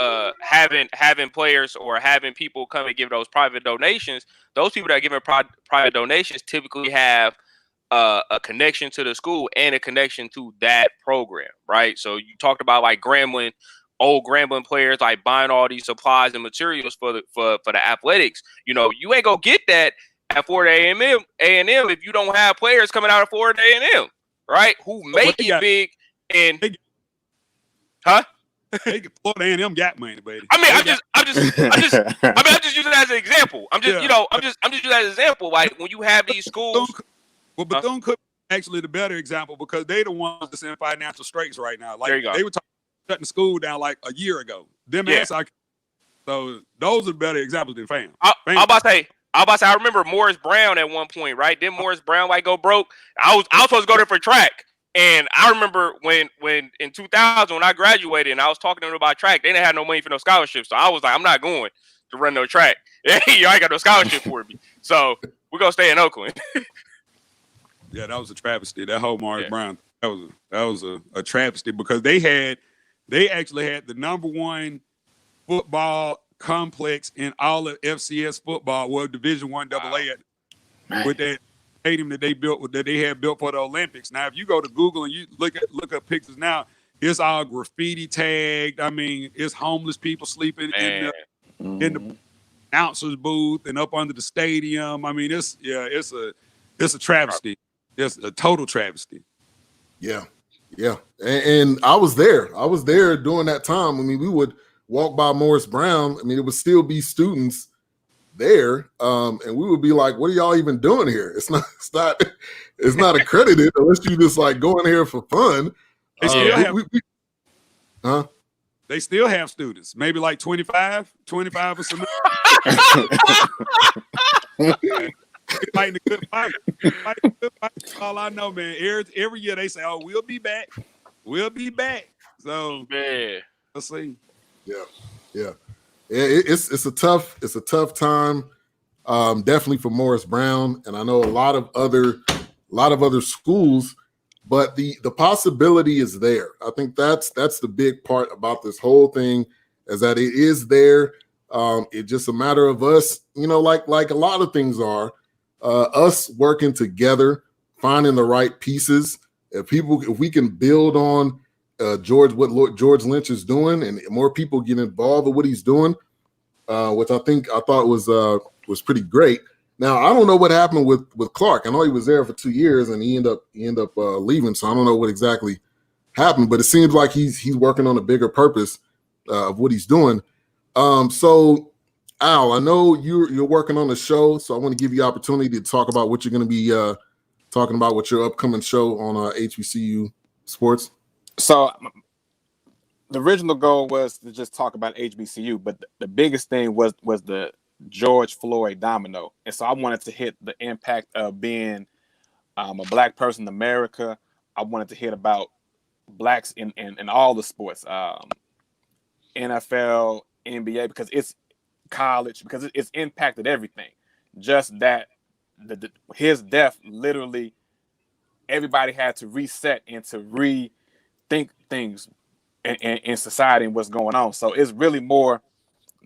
having players or having people come and give those private donations, those people that are giving private donations typically have a connection to the school and a connection to that program, right? So you talked about like Grambling, old Grambling players like buying all these supplies and materials for the athletics. You know, you ain't gonna get that at Florida A&M if you don't have players coming out of Florida A&M, right? Who make it big and Florida A&M got money, baby. I mean, I'm just using that as an example. I'm just using that as an example. Like when you have these schools. Well, Bethune could be actually the better example because they the ones that's in financial straits right now. Like they were shutting the school down like a year ago. So those are better examples than FAM. I'm about to say, I remember Morris Brown at one point, right? Didn't Morris Brown like go broke? I was supposed to go there for track. And I remember when in 2000, when I graduated and I was talking to them about track, they didn't have no money for no scholarship. So I was like, I'm not going to run no track. You ain't got no scholarship for me. So we're going to stay in Oakland. Yeah, that was a travesty. That whole Morris Brown, that was a travesty because they actually had the #1 football complex in all of FCS football, well, Division I AA, with that stadium that they had built for the Olympics. Now, if you go to Google and you look up pictures now, it's all graffiti tagged. I mean, it's homeless people sleeping in the announcer's booth and up under the stadium. I mean, it's a travesty. It's a total travesty. Yeah. And I was there. During that time. I mean, we would walk by Morris Brown. I mean, it would still be students there. And we would be like, what are y'all even doing here? It's not accredited unless you just like going here for fun. They still have students, maybe like 25 or something. Fighting a good fight. That's all I know, man. Every year they say, "Oh, we'll be back. So, man, let's see. Yeah. It's a tough time. Definitely for Morris Brown, and I know a lot of other schools, but the possibility is there. I think that's the big part about this whole thing is that it is there. It's just a matter of us, like a lot of things are, us working together, finding the right pieces. If we can build on George Lynch is doing, and more people get involved with what he's doing, which I thought was pretty great. Now I don't know what happened with Clark. I know he was there for 2 years and he ended up leaving, so I don't know what exactly happened. But it seems like he's working on a bigger purpose of what he's doing. So Al, I know you're working on the show, so I want to give you the opportunity to talk about what you're going to be talking about with your upcoming show on HBCU Sports. So the original goal was to just talk about HBCU, but the biggest thing was the George Floyd domino. And so I wanted to hit the impact of being a Black person in America. I wanted to hit about Blacks in all the sports, NFL, NBA, because it's college, because it's impacted everything. Just that his death, literally, everybody had to reset and to rethink things in society and what's going on. So it's really more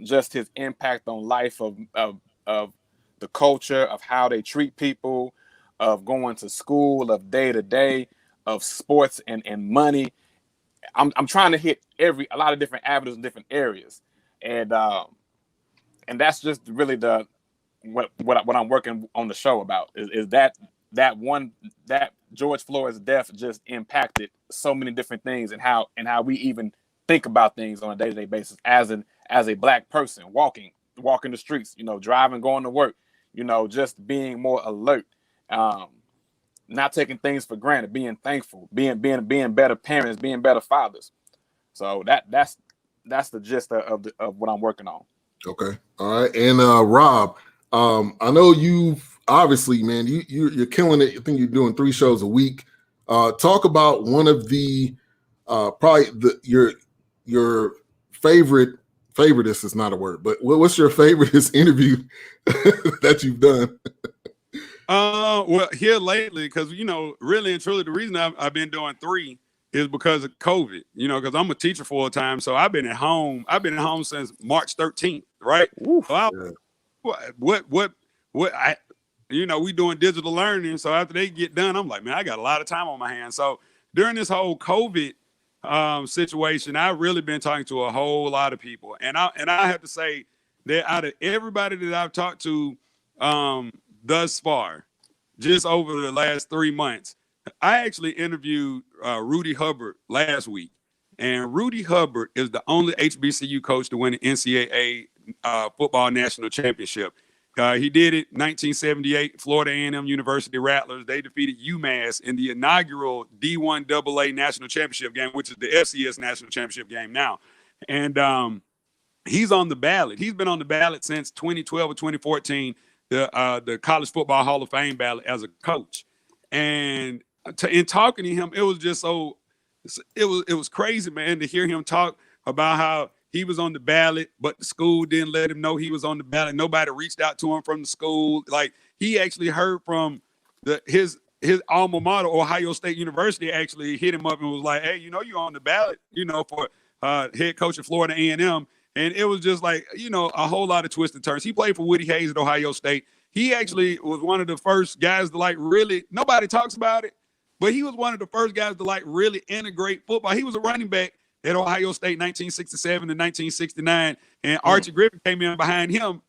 just his impact on life of the culture, of how they treat people, of going to school, of day to day, of sports and money. I'm trying to hit a lot of different avenues in different areas, and that's just really what I'm working on the show about is that George Floyd's death just impacted so many different things, and how we even think about things on a day-to-day basis as a Black person walking the streets, driving, going to work, just being more alert, not taking things for granted, being thankful, being better parents, being better fathers. So that's the gist of what I'm working on. Okay. All right. And Rob, I know you've obviously, man, you're killing it. I think you're doing 3 shows a week. Talk about one of the probably your favoriteest is not a word, but what's your favoriteest interview that you've done? Well, here lately, because really and truly, the reason I've been doing 3 is because of COVID. Because I'm a teacher full time, so I've been at home. I've been at home since March 13th, right? So we doing digital learning. So after they get done, I'm like, man, I got a lot of time on my hands. So during this whole COVID situation, I've really been talking to a whole lot of people, and I have to say that out of everybody that I've talked to thus far, just over the last 3 months, I actually interviewed Rudy Hubbard last week, and Rudy Hubbard is the only HBCU coach to win an NCAA football national championship. He did it in 1978, Florida A&M University Rattlers. They defeated UMass in the inaugural D1 AA national championship game, which is the FCS national championship game now. And he's on the ballot. He's been on the ballot since 2012 or 2014, the College Football Hall of Fame ballot as a coach. And in talking to him, it was just it was crazy, man, to hear him talk about how he was on the ballot, but the school didn't let him know he was on the ballot. Nobody reached out to him from the school. Like, he actually heard from his alma mater, Ohio State University, actually hit him up and was like, hey, you're on the ballot, for head coach of Florida A&M. And it was just like, a whole lot of twists and turns. He played for Woody Hayes at Ohio State. He actually was one of the first guys to really, nobody talks about it, but he was one of the first guys to really integrate football. He was a running back at Ohio State 1967 and 1969, and Archie Griffin came in behind him.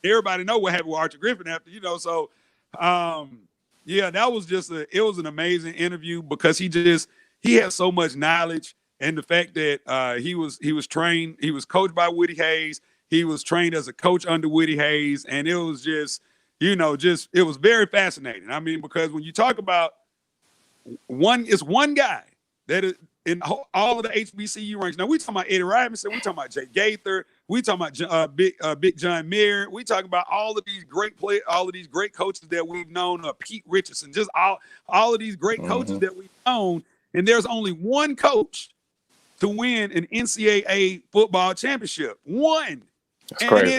Everybody know what happened with Archie Griffin after. So that was it was an amazing interview, because he had so much knowledge, and the fact that he was trained, he was coached by Woody Hayes, he was trained as a coach under Woody Hayes, and it was it was very fascinating. I mean, because when you talk about it's one guy that is in all of the HBCU ranks. Now, we talking about Eddie Robinson, we talking about Jay Gaither, we talking about Big John Mayer, we talking about all of these great coaches that we've known, Pete Richardson, just all of these great coaches that we've known, and there's only one coach to win an NCAA football championship. One. That's crazy.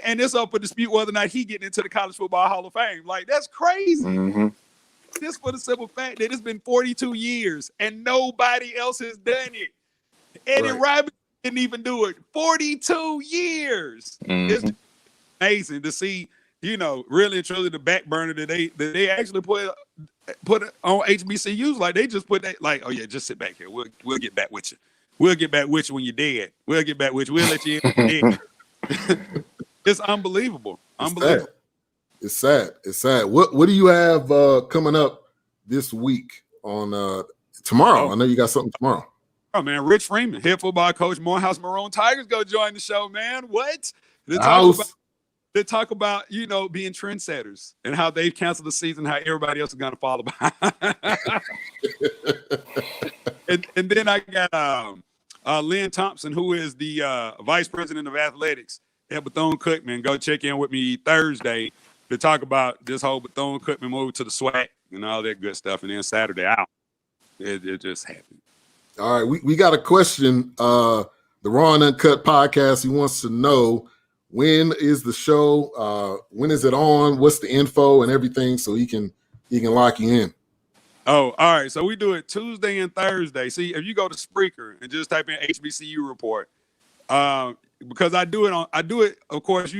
And it's up for dispute whether or not he getting into the College Football Hall of Fame. Like, that's crazy. Mm-hmm. Just for the simple fact that it's been 42 years and nobody else has done it. Eddie Robinson didn't even do it. 42 years. It's amazing to see, really and truly the back burner that they actually put on HBCUs. Like they just put that, like, oh yeah, just sit back here. We'll get back with you. We'll get back with you when you're dead. We'll get back with you. We'll let you in. It's unbelievable. Unbelievable. It's sad. It's sad. What do you have coming up this week on tomorrow? I know you got something tomorrow. Oh man, Rich Freeman, head football coach, Morehouse Maroon Tigers, go join the show, man. What? They talk about being trendsetters and how they've canceled the season, how everybody else is gonna follow behind. and then I got Lynn Thompson, who is the vice president of athletics at Bethune-Cookman. Go check in with me Thursday to talk about this whole Bethune-Cookman move to the SWAC and all that good stuff. And then Saturday out, it just happened. All right, we got a question. The Raw and Uncut podcast. He wants to know, when is the show? When is it on? What's the info and everything, so he can lock you in. Oh, all right. So we do it Tuesday and Thursday. See, if you go to Spreaker and just type in HBCU report, because I do it. Of course,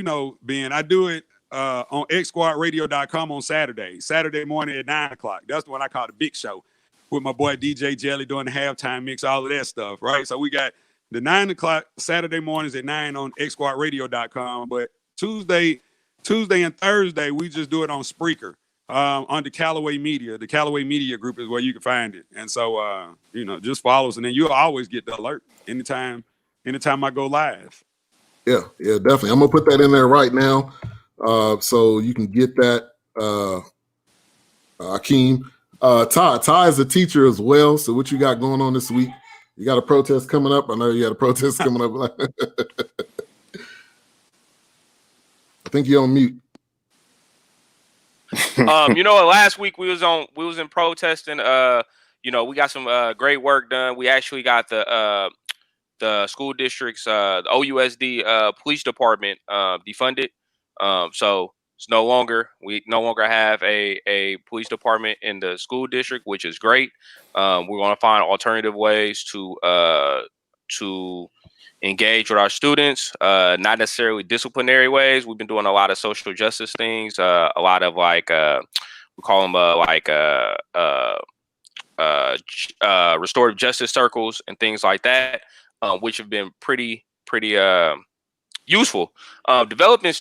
Ben, I do it on xsquadradio.com on Saturday morning at 9:00. That's the one I call the big show, with my boy DJ Jelly doing the halftime mix, all of that stuff, right? So we got the 9:00 Saturday mornings at 9 on xsquadradio.com. But Tuesday and Thursday, we just do it on Spreaker, on the Calloway Media. The Calloway Media Group is where you can find it. And so, just follow us, and then you'll always get the alert anytime I go live. Yeah, definitely. I'm going to put that in there right now, so you can get that, Akeem. Ty is a teacher as well. So what you got going on this week? You got a protest coming up? I know you got a protest coming up. I think you're on mute. Last week we was in protesting. We got some great work done. We actually got the school district's the OUSD police department defunded. So we no longer have a police department in the school district, which is great. We're going to find alternative ways to engage with our students, not necessarily disciplinary ways. We've been doing a lot of social justice things, a lot of we call them restorative justice circles and things like that, which have been pretty useful. Developing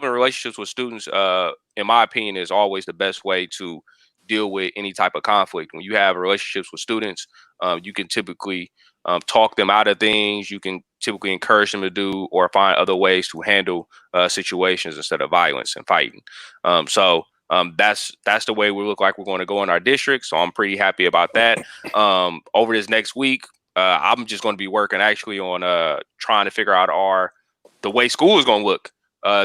relationships with students, in my opinion, is always the best way to deal with any type of conflict. When you have relationships with students, you can typically talk them out of things. You can typically encourage them to do or find other ways to handle situations instead of violence and fighting. So that's the way we look like we're going to go in our district. So I'm pretty happy about that. Over this next week, I'm just going to be working actually on trying to figure out the way school is going to look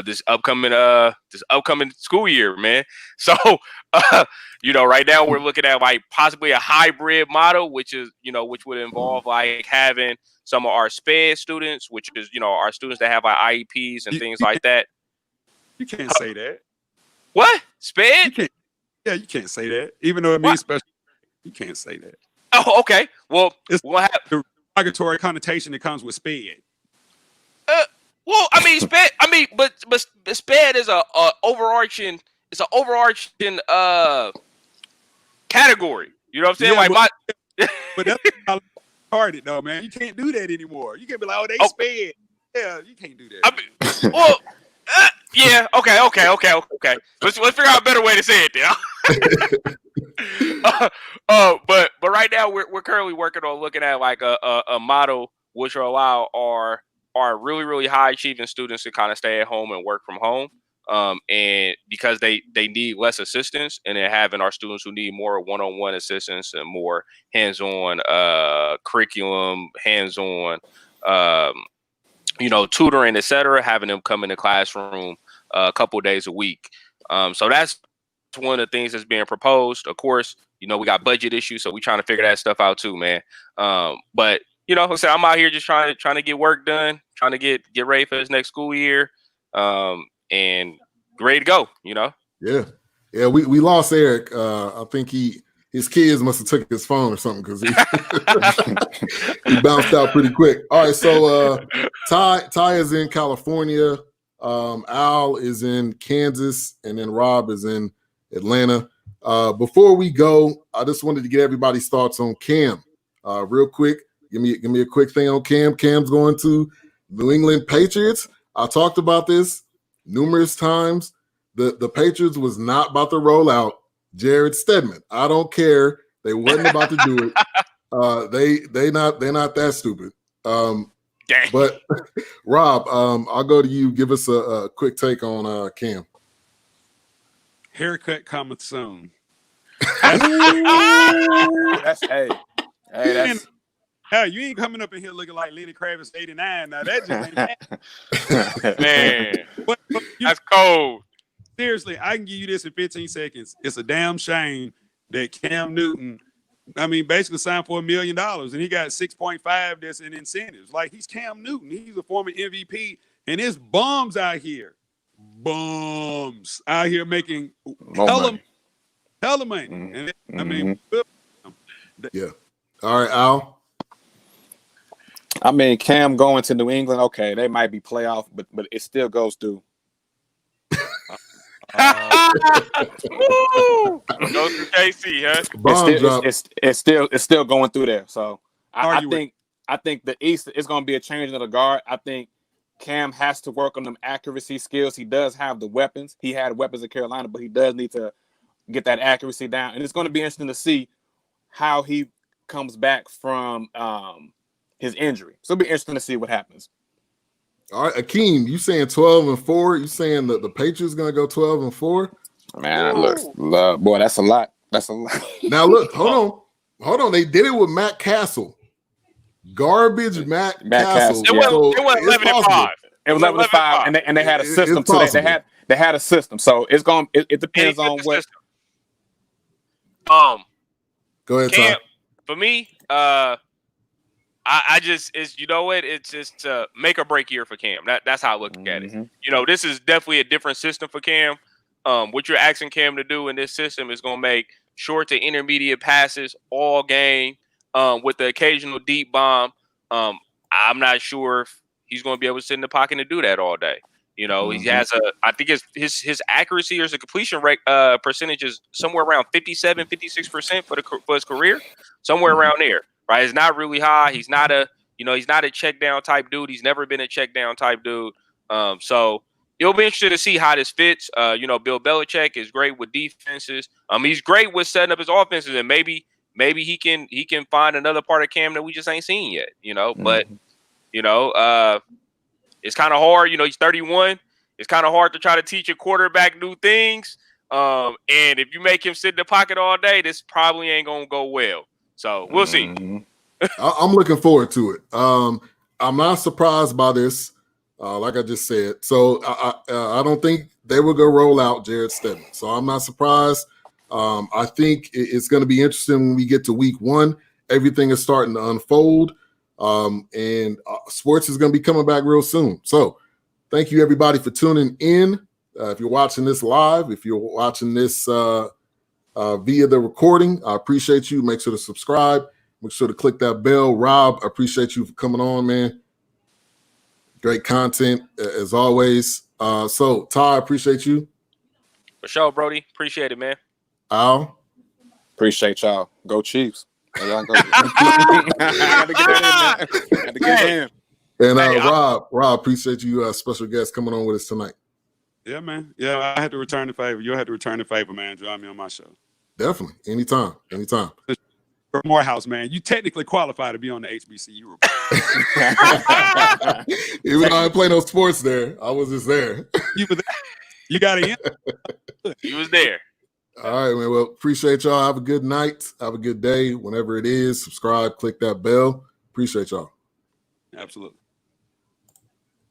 this upcoming school year, man. So right now we're looking at like possibly a hybrid model, which would involve like having some of our SPED students, which is our students that have like IEPs and things like that. You can't say that. What? SPED? You can't say that. Even though it means special, you can't say that. Oh, okay. Well, we'll have the derogatory connotation that comes with SPED. Well, I mean, SPED. I mean, but SPED is a overarching. It's an overarching category. You know what I'm saying? Yeah, but that's retarded, though, man. You can't do that anymore. You can't be like, oh, they SPED. Yeah, you can't do that. I mean, well, yeah. Okay. Let's figure out a better way to say it, then. But right now we're currently working on looking at like a model which will allow our really, really high achieving students to kind of stay at home and work from home. And because they need less assistance, and then having our students who need more one-on-one assistance and more hands-on curriculum, hands-on tutoring, etc., having them come in the classroom a couple of days a week. So that's one of the things that's being proposed. Of course, we got budget issues, so we're trying to figure that stuff out too, man. But like I said, I'm out here just trying to get work done, trying to get ready for this next school year, and ready to go. Yeah. We lost Eric. I think he his kids must have took his phone or something because he, he bounced out pretty quick. All right, so Ty is in California. Al is in Kansas, and then Rob is in Atlanta. Before we go, I just wanted to get everybody's thoughts on Cam. Real quick, give me a quick thing on Cam. Cam's going to New England Patriots. I talked about this numerous times. The Patriots was not about to roll out Jared Stedman. I don't care. They wasn't about to do it. They're not that stupid. But Rob, I'll go to you. Give us a quick take on Cam. Haircut coming soon. That's that's Hell, you ain't coming up in here looking like Lenny Kravitz 89. Now that just ain't Man, but that's cold. Seriously, I can give you this in 15 seconds. It's a damn shame that Cam Newton, basically signed for $1 million and he got 6.5 that's in incentives. Like, he's Cam Newton. He's a former MVP, and there's bums out here. Bums out here making hella money. And yeah. All right, Al. Cam going to New England, okay, they might be playoff, but it still goes through. Go through KC, huh? It's still going through there. So I think the East is going to be a change of the guard. I think Cam has to work on them accuracy skills. He does have the weapons. He had weapons in Carolina, but he does need to get that accuracy down. And it's going to be interesting to see how he comes back from his injury. So it'll be interesting to see what happens. All right, Akeem, you saying 12-4? You saying that the Patriots going to go 12-4? Man, look, boy, that's a lot. That's a lot. Now look, hold on. They did it with Matt Castle. Garbage Matt Castle. It was 11-5. It was 11-5, and they had a system too. They had a system. So it depends on what. System. Go ahead, Cam, Tom. for me, I just it's just a make or break year for Cam. That's how I look at it. This is definitely a different system for Cam. What you're asking Cam to do in this system is going to make short to intermediate passes all game with the occasional deep bomb. I'm not sure if he's going to be able to sit in the pocket and do that all day. He has I think his accuracy or his completion rate percentage is somewhere around 57, 56% for his career, somewhere around there. Right, it's not really high. He's not a check down type dude. He's never been a check down type dude. So it'll be interesting to see how this fits. Bill Belichick is great with defenses. He's great with setting up his offenses, and maybe he can find another part of Cam that we just ain't seen yet. But it's kind of hard. He's 31. It's kind of hard to try to teach a quarterback new things. And if you make him sit in the pocket all day, this probably ain't gonna go well. So we'll see. I'm looking forward to it. I'm not surprised by this, like I just said. So I don't think they will go roll out Jared Stedman. So I'm not surprised. I think it's going to be interesting when we get to week 1. Everything is starting to unfold, and sports is going to be coming back real soon. So thank you, everybody, for tuning in. If you're watching this live, if you're watching this via the recording, I appreciate you. Make sure to subscribe. Make sure to click that bell. Rob, I appreciate you for coming on, man. Great content as always. So Ty, I appreciate you. For sure, Brody. Appreciate it, man. Al, appreciate y'all. Go Chiefs. Y'all go. Had to get that in. And Rob, appreciate you, special guest, coming on with us tonight. Yeah, man. Yeah, I had to return the favor. You'll have to return the favor, man. Join me on my show. Definitely. Anytime. Morehouse, man. You technically qualify to be on the HBCU report. Even though I didn't play no sports there, I was just there. You were there. You got in. He was there. All right, man. Well, appreciate y'all. Have a good night. Have a good day. Whenever it is, subscribe, click that bell. Appreciate y'all. Absolutely.